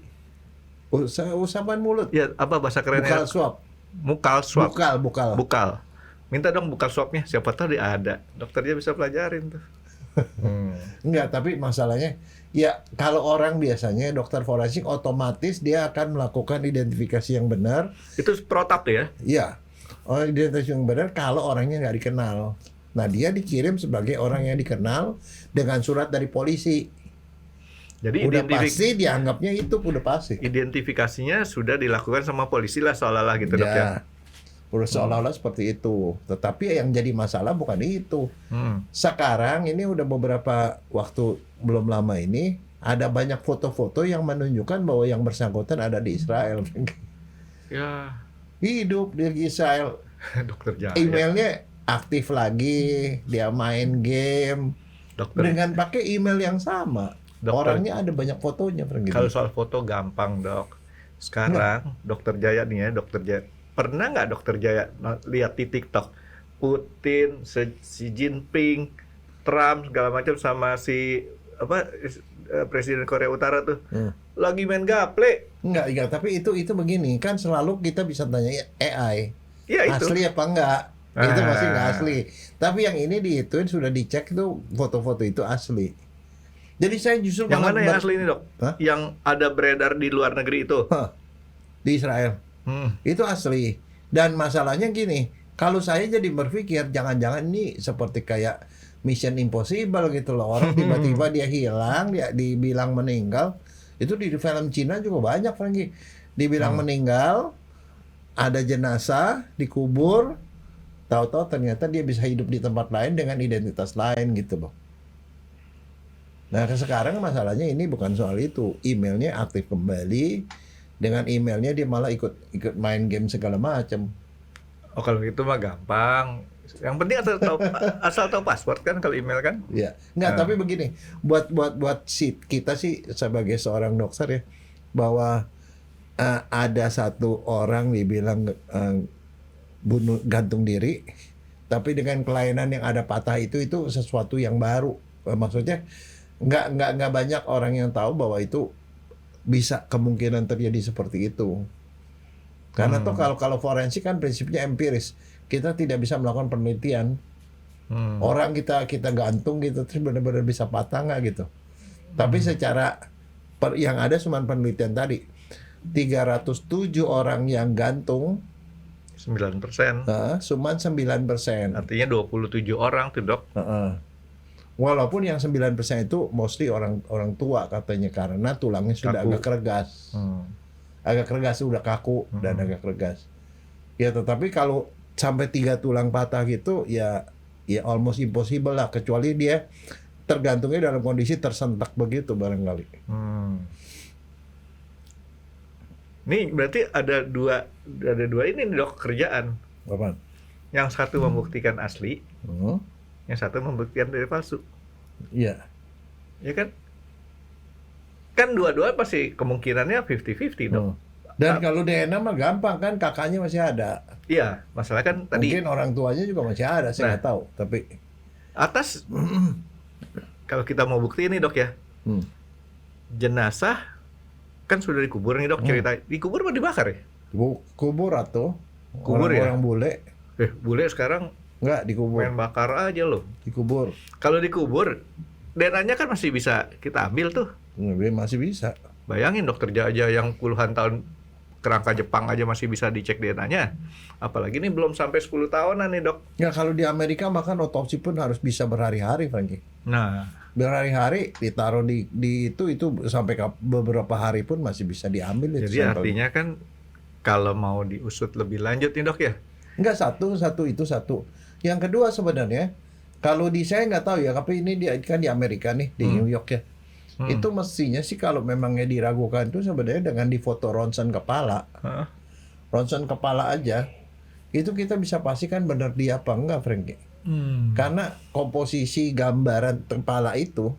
Speaker 2: Usapan mulut.
Speaker 3: Ya apa bahasa kerennya?
Speaker 2: Bukal swab.
Speaker 3: Mukal swab.
Speaker 2: Bukal.
Speaker 3: Minta dong bukal swabnya. Siapa tahu dia ada. Dokternya bisa pelajarin tuh.
Speaker 2: Enggak, tapi masalahnya ya kalau orang biasanya dokter forensik otomatis dia akan melakukan identifikasi yang benar.
Speaker 3: Itu protap tuh ya?
Speaker 2: Iya. Identifikasi yang benar kalau orangnya nggak dikenal. Nah, dia dikirim sebagai orang yang dikenal dengan surat dari polisi.
Speaker 3: Jadi
Speaker 2: udah pasti dianggapnya itu udah pasti.
Speaker 3: Identifikasinya sudah dilakukan sama polisi lah seolah-olah gitu dok ya.
Speaker 2: Udah seolah-olah seperti itu. Tetapi yang jadi masalah bukan itu. Sekarang ini udah beberapa waktu belum lama ini ada banyak foto-foto yang menunjukkan bahwa yang bersangkutan ada di Israel.
Speaker 3: Ya.
Speaker 2: Hidup di Israel.
Speaker 3: Dokter Jaya.
Speaker 2: Emailnya aktif lagi, dia main game dengan pakai email yang sama. Orangnya ada banyak fotonya.
Speaker 3: Kalau soal foto gampang dok. Sekarang Dokter Jaya nih ya, Dokter Jaya. Pernah nggak Dokter Jaya lihat di TikTok Putin, Xi Jinping, Trump segala macam sama si Presiden Korea Utara tuh lagi main gaple?
Speaker 2: Enggak, tapi itu begini, kan selalu kita bisa tanya AI.
Speaker 3: Ya itu.
Speaker 2: Asli apa enggak? Itu masih enggak asli. Tapi yang ini diituin sudah dicek tuh foto-foto itu asli. Jadi saya justru
Speaker 3: yang mana yang asli ini, Dok?
Speaker 2: Hah?
Speaker 3: Yang ada beredar di luar negeri itu?
Speaker 2: Di Israel. Itu asli. Dan masalahnya gini, kalau saya jadi berpikir jangan-jangan ini seperti kayak Mission Impossible gitu loh. Orang tiba-tiba dia hilang, dia dibilang meninggal. Itu di film Cina juga banyak lagi. Dibilang meninggal, ada jenazah, dikubur, tahu-tahu ternyata dia bisa hidup di tempat lain dengan identitas lain gitu loh. Nah sekarang masalahnya ini bukan soal itu, emailnya aktif kembali, dengan emailnya dia malah ikut main game segala macam.
Speaker 3: Oh kalau gitu mah gampang. Yang penting asal tahu password kan kalau email kan?
Speaker 2: Ya, nggak. Tapi begini, buat kita sih sebagai seorang dokter ya, bahwa ada satu orang dibilang gantung diri, tapi dengan kelainan yang ada patah itu sesuatu yang baru. Maksudnya nggak banyak orang yang tahu bahwa itu bisa kemungkinan terjadi seperti itu. Karena tuh kalau forensik kan prinsipnya empiris, kita tidak bisa melakukan penelitian. Orang kita gantung gitu terus benar-benar bisa patah nggak gitu. Tapi secara yang ada cuma penelitian tadi 307 orang yang gantung
Speaker 3: 9%.
Speaker 2: Cuma 9%.
Speaker 3: Artinya 27 orang tuh, Dok.
Speaker 2: Walaupun yang 9% itu mostly orang tua katanya, karena tulangnya sudah
Speaker 3: kaku.
Speaker 2: Agak keregas. Agak keregas, sudah kaku dan agak keregas. Ya tetapi kalau sampai 3 tulang patah gitu ya almost impossible lah, kecuali dia tergantungnya dalam kondisi tersentak begitu barangkali.
Speaker 3: Ini berarti ada dua ini nih, Dok, kerjaan.
Speaker 2: Apa?
Speaker 3: Yang satu membuktikan asli, yang satu membuktikan dari palsu.
Speaker 2: Iya.
Speaker 3: Ya kan? Kan dua-dua pasti kemungkinannya 50-50, Dok.
Speaker 2: Dan kalau DNA mah gampang kan, kakaknya masih ada.
Speaker 3: Iya, masalah kan tadi
Speaker 2: Mungkin orang tuanya juga masih ada, saya nggak tahu. Tapi
Speaker 3: atas kalau kita mau bukti ini, Dok ya. Jenazah kan sudah dikubur nih, Dok, cerita. Dikubur apa dibakar ya?
Speaker 2: kubur atau
Speaker 3: Kubur ya?
Speaker 2: orang bule
Speaker 3: Bule sekarang
Speaker 2: nggak dikubur.
Speaker 3: main bakar aja loh.
Speaker 2: Dikubur.
Speaker 3: Kalau dikubur, DNA-nya kan masih bisa kita ambil tuh.
Speaker 2: Masih bisa.
Speaker 3: Bayangin Dokter Jaya yang puluhan tahun kerangka Jepang aja masih bisa dicek DNA-nya. Apalagi ini belum sampai 10 tahunan nih, Dok.
Speaker 2: Ya kalau di Amerika bahkan otopsi pun harus bisa berhari-hari, Franky.
Speaker 3: Nah,
Speaker 2: Berhari-hari ditaruh di itu sampai beberapa hari pun masih bisa diambil itu
Speaker 3: jadi
Speaker 2: sampelnya.
Speaker 3: artinya kan kalau mau diusut lebih lanjut nih, Dok ya.
Speaker 2: Enggak, satu. Yang kedua sebenarnya, kalau saya nggak tahu ya, tapi ini kan di Amerika nih, di New York ya. Itu mestinya sih kalau memangnya diragukan itu sebenarnya dengan difoto ronsen kepala. Ronsen kepala aja, itu kita bisa pastikan benar dia apa enggak, Franky. Karena komposisi gambaran kepala itu,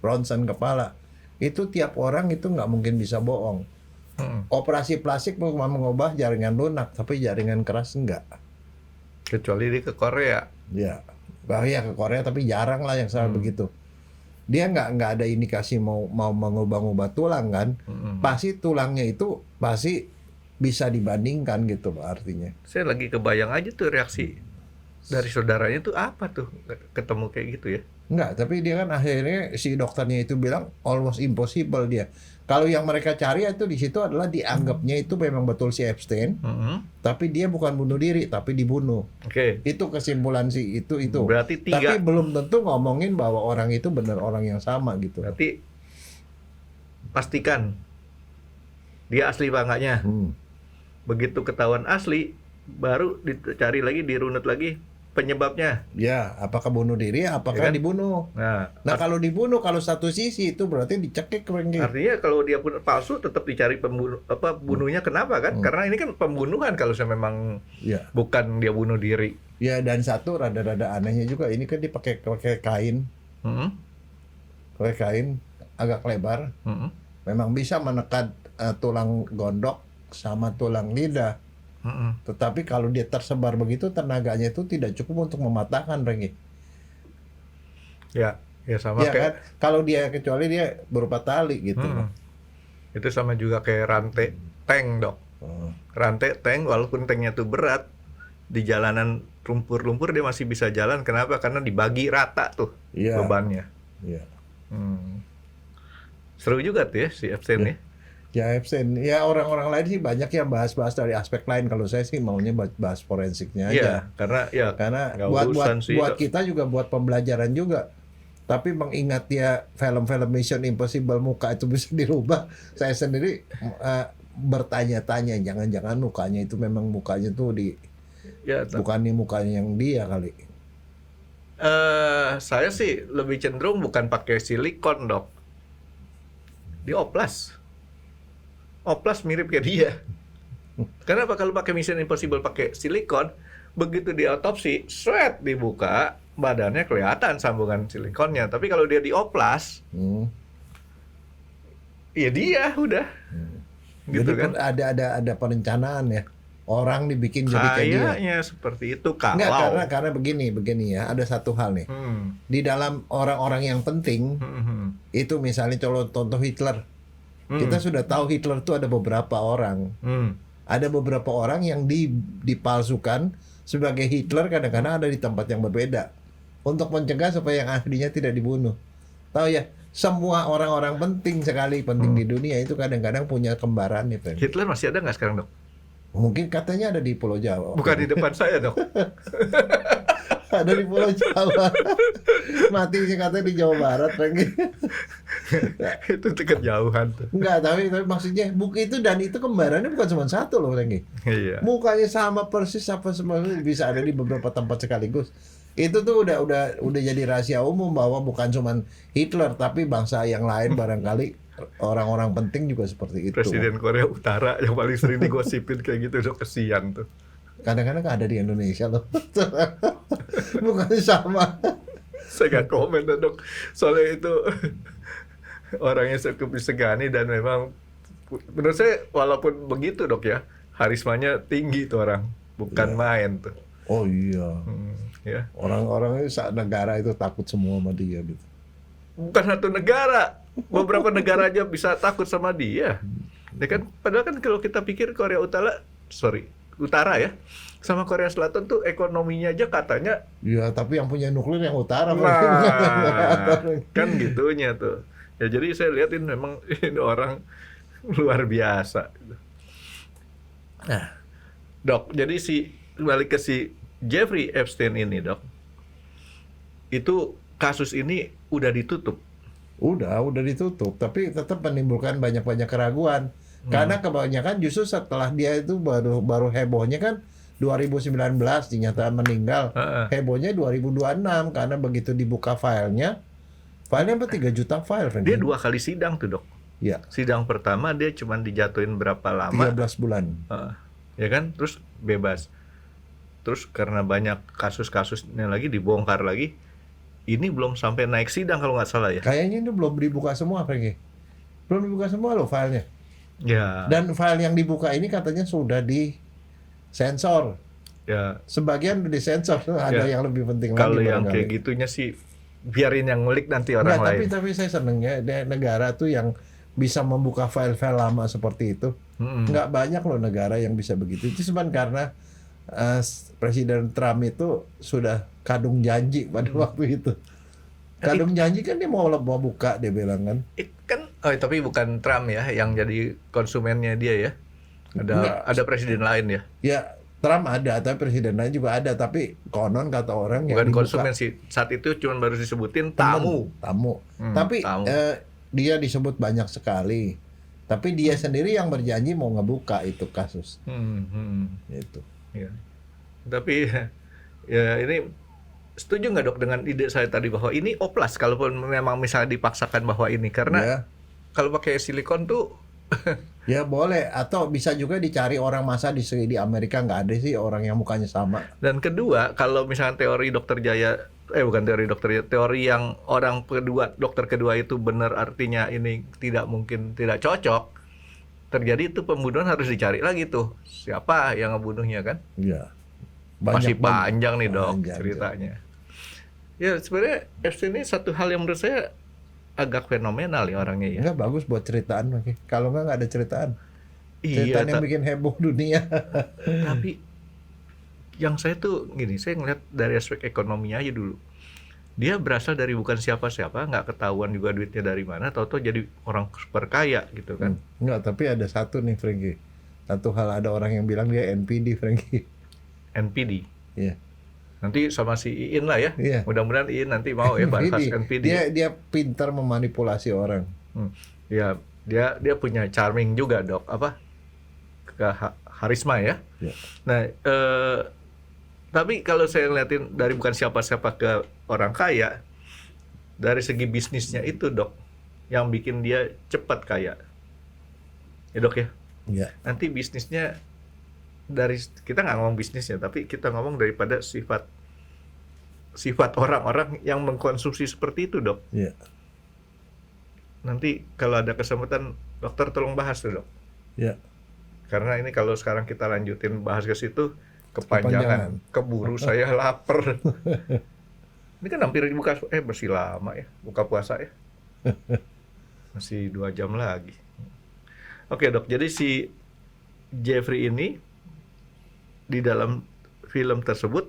Speaker 2: ronsen kepala, itu tiap orang itu nggak mungkin bisa bohong. Operasi plastik mau mengubah jaringan lunak, tapi jaringan keras enggak.
Speaker 3: Kecuali dia ke Korea.
Speaker 2: Ya, bahaya ke Korea, tapi jarang lah yang salah begitu. Dia nggak ada indikasi mau mengubah-ubah tulang kan. Pasti tulangnya itu pasti bisa dibandingkan gitu loh artinya.
Speaker 3: Saya lagi kebayang aja tuh reaksi dari saudaranya tuh apa tuh ketemu kayak gitu ya.
Speaker 2: Enggak, tapi dia kan akhirnya si dokternya itu bilang almost impossible dia. Kalau yang mereka cari itu di situ adalah dianggapnya itu memang betul si Epstein, tapi dia bukan bunuh diri, tapi dibunuh.
Speaker 3: Oke.
Speaker 2: Itu kesimpulan si itu.
Speaker 3: Berarti
Speaker 2: Tapi belum tentu ngomongin bahwa orang itu benar orang yang sama gitu.
Speaker 3: Berarti pastikan dia asli apa enggaknya. Begitu ketahuan asli, baru dicari lagi, dirunut lagi penyebabnya.
Speaker 2: Ya, apakah bunuh diri, apakah
Speaker 3: Ya kan?
Speaker 2: dibunuh.
Speaker 3: Nah,
Speaker 2: Kalau dibunuh, kalau satu sisi itu berarti dicekik.
Speaker 3: artinya kalau dia pun palsu tetap dicari bunuhnya kenapa kan? Karena ini kan pembunuhan kalau saya memang bukan dia bunuh diri.
Speaker 2: Ya, dan satu rada-rada anehnya juga, ini kan dipakai kain. Pakai kain agak lebar. Memang bisa menekan tulang gondok sama tulang lidah.
Speaker 3: Mm-mm.
Speaker 2: Tetapi kalau dia tersebar begitu, tenaganya itu tidak cukup untuk mematahkan, Renggi.
Speaker 3: Ya sama
Speaker 2: Ya kan?
Speaker 3: kayak
Speaker 2: Kalau dia kecuali dia berupa tali gitu.
Speaker 3: itu sama juga kayak rantai tank, Dok.
Speaker 2: Oh.
Speaker 3: Rantai tank walaupun tanknya tuh berat, di jalanan lumpur-lumpur dia masih bisa jalan. Kenapa? Karena dibagi rata tuh
Speaker 2: Iya.
Speaker 3: bebannya.
Speaker 2: Iya.
Speaker 3: Seru juga tuh ya si Epstein ya.
Speaker 2: Ya Epstein, ya orang-orang lain sih banyak yang bahas-bahas dari aspek lain. Kalau saya sih maunya bahas forensiknya aja.
Speaker 3: Iya,
Speaker 2: Karena
Speaker 3: nggak
Speaker 2: buat
Speaker 3: urusan sih,
Speaker 2: buat
Speaker 3: Dok.
Speaker 2: kita juga buat pembelajaran juga. Tapi mengingat dia film-film Mission Impossible muka itu bisa dirubah, saya sendiri bertanya-tanya, jangan-jangan mukanya itu memang mukanya tuh
Speaker 3: Ya,
Speaker 2: bukan nih mukanya yang dia kali.
Speaker 3: saya sih lebih cenderung bukan pakai silikon, Dok. Dioplas. Oplas mirip kayak dia. Kenapa kalau pakai Mission Impossible pakai silikon, begitu di autopsi, sweat dibuka, badannya kelihatan sambungan silikonnya. Tapi kalau dia dioplas, ya dia udah. Gitu
Speaker 2: Jadi
Speaker 3: kan?
Speaker 2: ada perencanaan ya. Orang dibikin jadi kayak dia.
Speaker 3: Kayaknya seperti itu
Speaker 2: Enggak,
Speaker 3: kalau.
Speaker 2: karena begini ya, ada satu hal nih. Di dalam orang-orang yang penting, itu misalnya contoh Hitler. Kita sudah tahu Hitler itu ada beberapa orang. Ada beberapa orang yang dipalsukan sebagai Hitler, kadang-kadang ada di tempat yang berbeda. Untuk mencegah supaya yang aslinya tidak dibunuh. Tahu ya, semua orang-orang penting sekali, penting di dunia itu kadang-kadang punya kembaran nih, Pen.
Speaker 3: Hitler masih ada nggak sekarang, Dok?
Speaker 2: Mungkin katanya ada di Pulau Jawa.
Speaker 3: Bukan di depan saya, Dok.
Speaker 2: Ada di Pulau Jawa. Mati sih katanya di Jawa Barat, Pen.
Speaker 3: Itu kejauhan tuh.
Speaker 2: Enggak, tapi maksudnya buku itu dan itu kembarannya bukan cuma satu loh, Renggi.
Speaker 3: Iya.
Speaker 2: Mukanya sama persis apa semua bisa ada di beberapa tempat sekaligus. Itu tuh udah jadi rahasia umum bahwa bukan cuma Hitler tapi bangsa yang lain barangkali orang-orang penting juga seperti itu.
Speaker 3: Presiden Korea Utara yang paling sering digosipin kayak gitu, Dok, kesian tuh.
Speaker 2: Kadang-kadang ada di Indonesia loh. Bukan sama.
Speaker 3: Saya nggak komen, Dok. Soalnya itu orangnya cukup disegani dan memang menurut saya walaupun begitu, Dok ya, karismanya tinggi tuh orang, bukan main tuh.
Speaker 2: Oh iya.
Speaker 3: Ya.
Speaker 2: Orang-orang saat negara itu takut semua sama dia gitu.
Speaker 3: Bukan satu negara, beberapa negara aja bisa takut sama dia. Ya kan, padahal kan kalau kita pikir Korea Utara ya, sama Korea Selatan tuh ekonominya aja katanya.
Speaker 2: Iya, tapi yang punya nuklir yang utara.
Speaker 3: Nah, kan gitunya tuh. Ya jadi saya liatin memang ini orang luar biasa. Nah, Dok, jadi balik ke si Jeffrey Epstein ini, Dok. Itu kasus ini udah ditutup.
Speaker 2: Udah ditutup, tapi tetap menimbulkan banyak-banyak keraguan. Karena kebanyakan justru setelah dia itu baru hebohnya kan 2019 dinyatakan meninggal. Hebohnya 2026 karena begitu dibuka filenya sampai 3 juta file.
Speaker 3: Dia 2 kali sidang tuh, Dok.
Speaker 2: Ya.
Speaker 3: Sidang pertama dia cuma dijatuhin berapa lama?
Speaker 2: 13 bulan.
Speaker 3: Ya kan, terus bebas. Terus karena banyak kasus-kasusnya lagi dibongkar lagi. Ini belum sampai naik sidang kalau nggak salah ya.
Speaker 2: Kayaknya ini belum dibuka semua, Franky. Belum dibuka semua loh filenya.
Speaker 3: Ya.
Speaker 2: Dan file yang dibuka ini katanya sudah disensor.
Speaker 3: Ya.
Speaker 2: Sebagian disensor, ada yang lebih penting lagi.
Speaker 3: Kalau yang kayak gitunya sih biarin yang ngulik nanti orang lain.
Speaker 2: Tapi saya senengnya negara tuh yang bisa membuka file-file lama seperti itu. Nggak banyak loh negara yang bisa begitu. Itu cuma karena Presiden Trump itu sudah kadung janji pada waktu itu. Kadung janji kan dia mau buka, dia bilang kan.
Speaker 3: Tapi bukan Trump ya yang jadi konsumennya dia ya. Ada presiden lain ya.
Speaker 2: Ya, Trump ada, tapi presiden lain juga ada. Tapi konon kata orang yang
Speaker 3: bukan
Speaker 2: dibuka,
Speaker 3: konsumen sih. Saat itu cuma baru disebutin tamu.
Speaker 2: Tapi tamu. Dia disebut banyak sekali. Tapi dia sendiri yang berjanji mau ngebuka itu kasus. Itu.
Speaker 3: Ya. Tapi ya ini setuju nggak, Dok, dengan ide saya tadi bahwa ini oplas kalaupun memang misalnya dipaksakan bahwa ini karena kalau pakai silikon tuh
Speaker 2: ya boleh, atau bisa juga dicari orang masa di Amerika nggak ada sih orang yang mukanya sama.
Speaker 3: Dan kedua, kalau misalnya teori dokter Jaya bukan teori dokter Jaya, teori yang dokter kedua itu benar, artinya ini tidak mungkin tidak cocok. terjadi itu pembunuhan harus dicari lagi tuh siapa yang ngebunuhnya kan.
Speaker 2: Iya.
Speaker 3: Masih panjang nih dok
Speaker 2: panjang,
Speaker 3: ceritanya. Ya sebenarnya Epstein ini satu hal yang menurut saya agak fenomenal ya orangnya ya.
Speaker 2: Enggak bagus buat ceritaan, kalau nggak ada ceritaan.
Speaker 3: Iya,
Speaker 2: Ceritaan yang bikin heboh dunia.
Speaker 3: tapi yang saya tuh gini, saya ngeliat dari aspek ekonominya aja dulu. Dia berasal dari bukan siapa-siapa, nggak ketahuan juga duitnya dari mana, tahu-tahu jadi orang super kaya gitu kan.
Speaker 2: Enggak, tapi ada satu nih Frankie. Satu hal, ada orang yang bilang dia NPD, Frankie.
Speaker 3: NPD.
Speaker 2: Iya.
Speaker 3: Nanti sama si Iin lah ya.
Speaker 2: Iya.
Speaker 3: Mudah-mudahan Iin nanti mau ya bahas NPD.
Speaker 2: Dia pintar memanipulasi orang.
Speaker 3: Ya, dia punya charming juga, Dok. Apa? Harisma ya.
Speaker 2: Iya.
Speaker 3: Nah, tapi kalau saya ngeliatin dari bukan siapa-siapa ke orang kaya, dari segi bisnisnya itu, Dok, yang bikin dia cepat kaya. Ya, Dok ya.
Speaker 2: Iya.
Speaker 3: Nanti bisnisnya dari kita nggak ngomong bisnisnya, tapi kita ngomong daripada sifat orang-orang yang mengkonsumsi seperti itu, Dok.
Speaker 2: Iya.
Speaker 3: Nanti kalau ada kesempatan dokter tolong bahas tuh, Dok.
Speaker 2: Iya.
Speaker 3: Karena ini kalau sekarang kita lanjutin bahas ke situ kepanjangan. Keburu saya lapar. Ini kan hampir dibuka, masih lama ya buka puasa ya. Masih 2 jam lagi. Oke, Dok. Jadi si Jeffrey ini di dalam film tersebut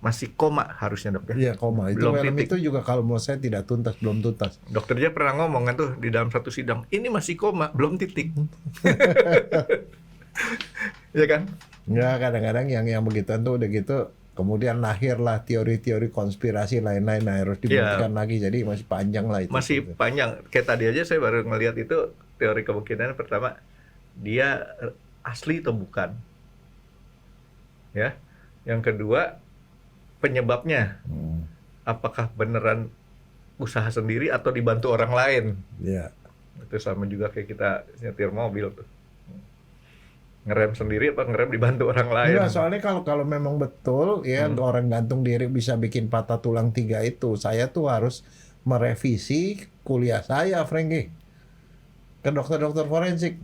Speaker 3: masih koma harusnya, Dok ya.
Speaker 2: Iya, koma. Itu
Speaker 3: Belum
Speaker 2: film
Speaker 3: titik.
Speaker 2: itu juga kalau menurut saya tidak tuntas, belum tuntas.
Speaker 3: Dokter dia pernah ngomong kan tuh di dalam satu sidang, ini masih koma, belum titik. Iya kan?
Speaker 2: Enggak, kadang-kadang yang begituan tuh udah gitu, kemudian lahirlah teori-teori konspirasi lain-lain, nah, harus dibuktikan lagi, jadi masih panjang lah itu.
Speaker 3: Masih panjang. Kayak tadi aja saya baru ngelihat itu teori kemungkinan pertama, dia asli atau bukan. Ya. Yang kedua, penyebabnya. Apakah beneran usaha sendiri atau dibantu orang lain?
Speaker 2: Iya.
Speaker 3: Itu sama juga kayak kita nyetir mobil tuh. Ngerem sendiri apa ngerem dibantu orang lain?
Speaker 2: Enggak, soalnya kalau memang betul ya orang gantung diri bisa bikin patah tulang 3 itu, saya tuh harus merevisi kuliah saya, Frankie, ke dokter-dokter forensik.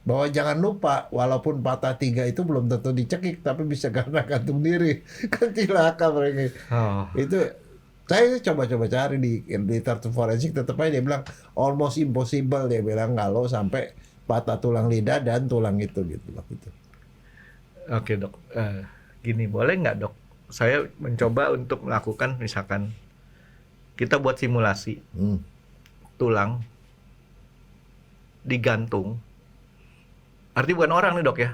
Speaker 2: Bahwa jangan lupa, walaupun patah 3 itu belum tentu dicekik, tapi bisa karena gantung diri. Kan cilaka, Frankie. Itu saya coba-coba cari di literatur forensik, tetap aja dia bilang almost impossible, dia bilang kalau sampai patah tulang lidah dan tulang itu gitu loh. Gitu.
Speaker 3: Oke, Dok. Gini, boleh nggak, Dok? Saya mencoba untuk melakukan, misalkan kita buat simulasi tulang digantung. Artinya bukan orang nih, Dok ya.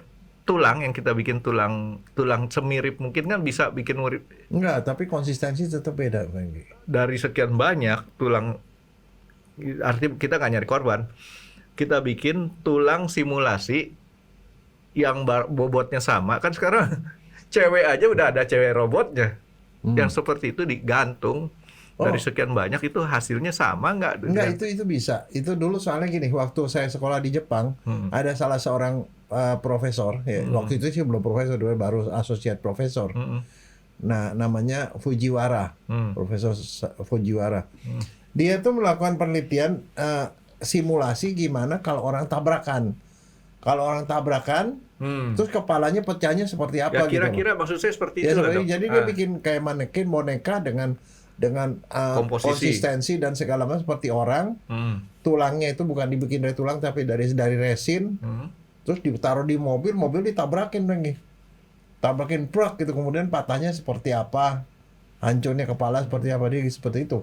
Speaker 3: Tulang yang kita bikin tulang semirip mungkin kan bisa bikin mirip.
Speaker 2: Enggak, tapi konsistensi tetap beda, Frankie.
Speaker 3: Dari sekian banyak tulang, artinya kita nggak nyari korban. Kita bikin tulang simulasi yang bobotnya sama. Kan sekarang cewek aja udah ada cewek robotnya. Yang seperti itu digantung dari sekian banyak, itu hasilnya sama nggak?
Speaker 2: Enggak, itu bisa. Itu dulu soalnya gini, waktu saya sekolah di Jepang, ada salah seorang profesor, ya, waktu itu sih belum profesor, dulu baru associate profesor. Nah, namanya Fujiwara, Profesor Fujiwara. Dia tuh melakukan penelitian simulasi gimana kalau orang tabrakan. Kalau orang tabrakan, terus kepalanya pecahnya seperti apa?
Speaker 3: Ya, kira-kira gitu. Maksud saya seperti itu.
Speaker 2: Jadi dia bikin kayak manekin boneka dengan konsistensi dan segala macam seperti orang. Tulangnya itu bukan dibikin dari tulang tapi dari resin. Terus ditaruh di mobil ditabrakin lagi. Tabrakin prak gitu, kemudian patahnya seperti apa? Hancurnya kepala seperti apa, dia seperti itu.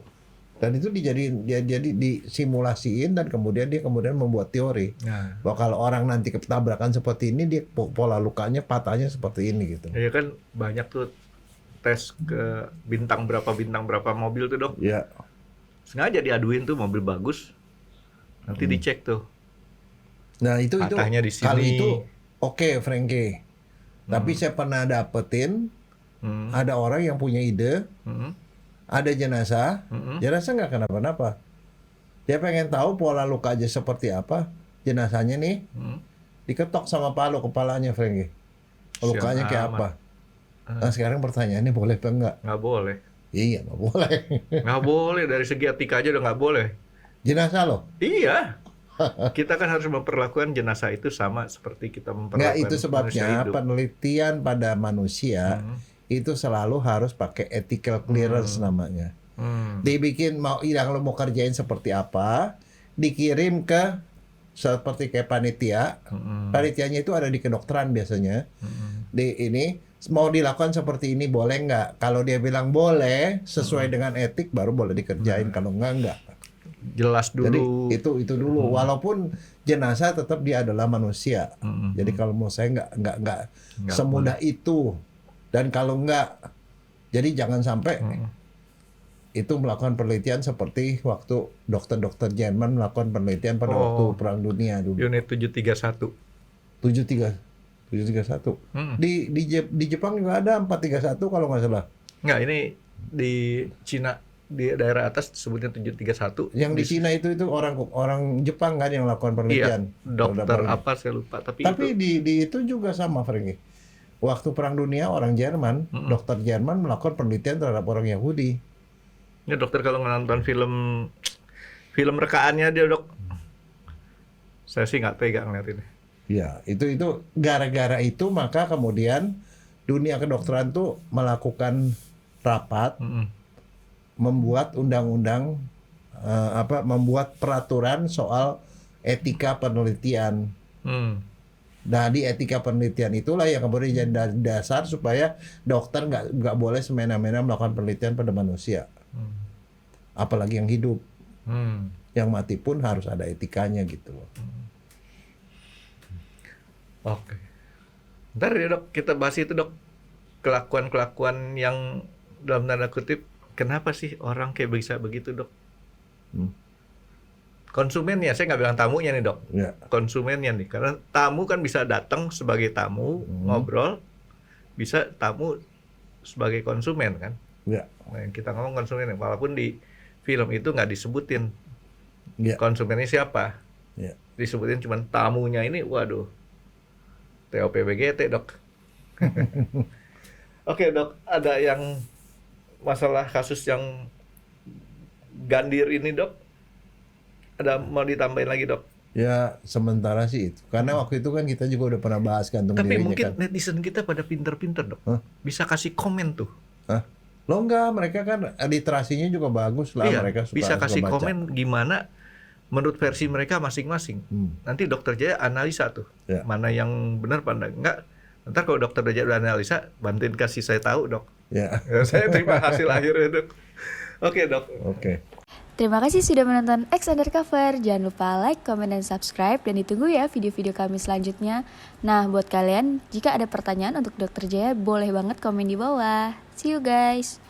Speaker 2: Dan itu jadi disimulasiin dan kemudian membuat teori bahwa kalau orang nanti ketabrakan seperti ini, dia pola lukanya patahnya seperti ini gitu.
Speaker 3: Ya kan banyak tuh tes ke bintang berapa mobil tuh, Dok.
Speaker 2: Iya.
Speaker 3: Sengaja diaduin tuh mobil bagus. Nanti dicek tuh.
Speaker 2: Nah, itu
Speaker 3: patahnya di sini.
Speaker 2: Kali itu oke, Frankie. Tapi saya pernah dapetin ada orang yang punya ide. Ada jenazah, jenazah nggak kenapa-napa. Dia pengen tahu pola luka aja seperti apa. Jenazahnya nih, diketok sama palu kepalanya, Frankie. Lukanya kayak apa? Nah, sekarang pertanyaannya boleh apa enggak?
Speaker 3: Nggak boleh.
Speaker 2: Iya, nggak boleh.
Speaker 3: Nggak boleh, dari segi etika aja udah nggak boleh.
Speaker 2: Jenazah loh?
Speaker 3: Iya. Kita kan harus memperlakukan jenazah itu sama seperti kita
Speaker 2: Nggak,
Speaker 3: memperlakukan
Speaker 2: itu
Speaker 3: manusia
Speaker 2: sebabnya
Speaker 3: hidup.
Speaker 2: penelitian pada manusia itu selalu harus pakai ethical clearance namanya. Dibikin yang lo mau kerjain seperti apa, dikirim ke seperti kayak panitia. Panitianya itu ada di kedokteran biasanya. Di ini mau dilakukan seperti ini boleh nggak? Kalau dia bilang boleh sesuai dengan etik baru boleh dikerjain. Kalau enggak.
Speaker 3: Jelas
Speaker 2: Jadi
Speaker 3: dulu.
Speaker 2: itu dulu. Walaupun jenazah tetap dia adalah manusia. Jadi kalau mau saya nggak semudah itu. Dan kalau nggak, jadi jangan sampai itu melakukan penelitian seperti waktu dokter-dokter Jerman melakukan penelitian pada waktu Perang Dunia dulu.
Speaker 3: Unit 731.
Speaker 2: 731. Di Jepang juga ada 431 kalau nggak salah.
Speaker 3: Nggak, ini di Cina, di daerah atas sebutnya 731.
Speaker 2: Yang di Cina itu orang Jepang kan yang melakukan penelitian.
Speaker 3: Iya, dokter apa saya lupa. Tapi itu,
Speaker 2: di itu juga sama, Franky. Waktu Perang Dunia orang Jerman, dokter Jerman melakukan penelitian terhadap orang Yahudi.
Speaker 3: ini dokter kalau nonton film rekaannya dia, Dok. Saya sih nggak tega ngeliat ini.
Speaker 2: Ya, itu gara-gara itu maka kemudian dunia kedokteran tuh melakukan rapat, membuat undang-undang, membuat peraturan soal etika penelitian. Nah, di etika penelitian itulah yang kemudian jadi dasar supaya dokter nggak boleh semena-mena melakukan penelitian pada manusia, apalagi yang hidup. Yang mati pun harus ada etikanya gitu.
Speaker 3: Oke. Ntar ya, Dok, kita bahas itu, Dok. Kelakuan-kelakuan yang dalam tanda kutip, kenapa sih orang kayak bisa begitu, Dok? Konsumennya, saya nggak bilang tamunya nih, Dok.
Speaker 2: Ya.
Speaker 3: Konsumennya nih, karena tamu kan bisa datang sebagai tamu, ngobrol, bisa tamu sebagai konsumen kan.
Speaker 2: Ya.
Speaker 3: Nah, yang kita ngomong konsumen, walaupun di film itu nggak disebutin konsumennya siapa.
Speaker 2: Ya.
Speaker 3: Disebutin cuma tamunya ini, waduh. TOP-BGT, Dok. Oke, Dok, ada yang masalah kasus yang gandir ini, Dok? Ada mau ditambahin lagi, Dok?
Speaker 2: Ya, sementara sih itu. Karena waktu itu kan kita juga udah pernah bahas gantung
Speaker 3: Tapi
Speaker 2: dirinya
Speaker 3: mungkin
Speaker 2: kan.
Speaker 3: netizen kita pada pinter-pinter, Dok. Bisa kasih komen tuh.
Speaker 2: Lo enggak, mereka kan literasinya juga bagus lah.
Speaker 3: Iya,
Speaker 2: Mereka
Speaker 3: bisa kasih
Speaker 2: baca.
Speaker 3: komen gimana menurut versi mereka masing-masing. Nanti Dokter Jaya analisa tuh.
Speaker 2: Ya.
Speaker 3: Mana yang benar, pandang enggak. Ntar kalau Dokter Jaya udah analisa, bantuin kasih saya tahu, Dok.
Speaker 2: Ya.
Speaker 3: Saya terima hasil akhirnya, Dok. Oke, Dok.
Speaker 2: Oke.
Speaker 1: Terima kasih sudah menonton X Undercover. Jangan lupa like, comment, dan subscribe. Dan ditunggu ya video-video kami selanjutnya. Nah, buat kalian, jika ada pertanyaan untuk Dokter Jaya, boleh banget komen di bawah. See you guys!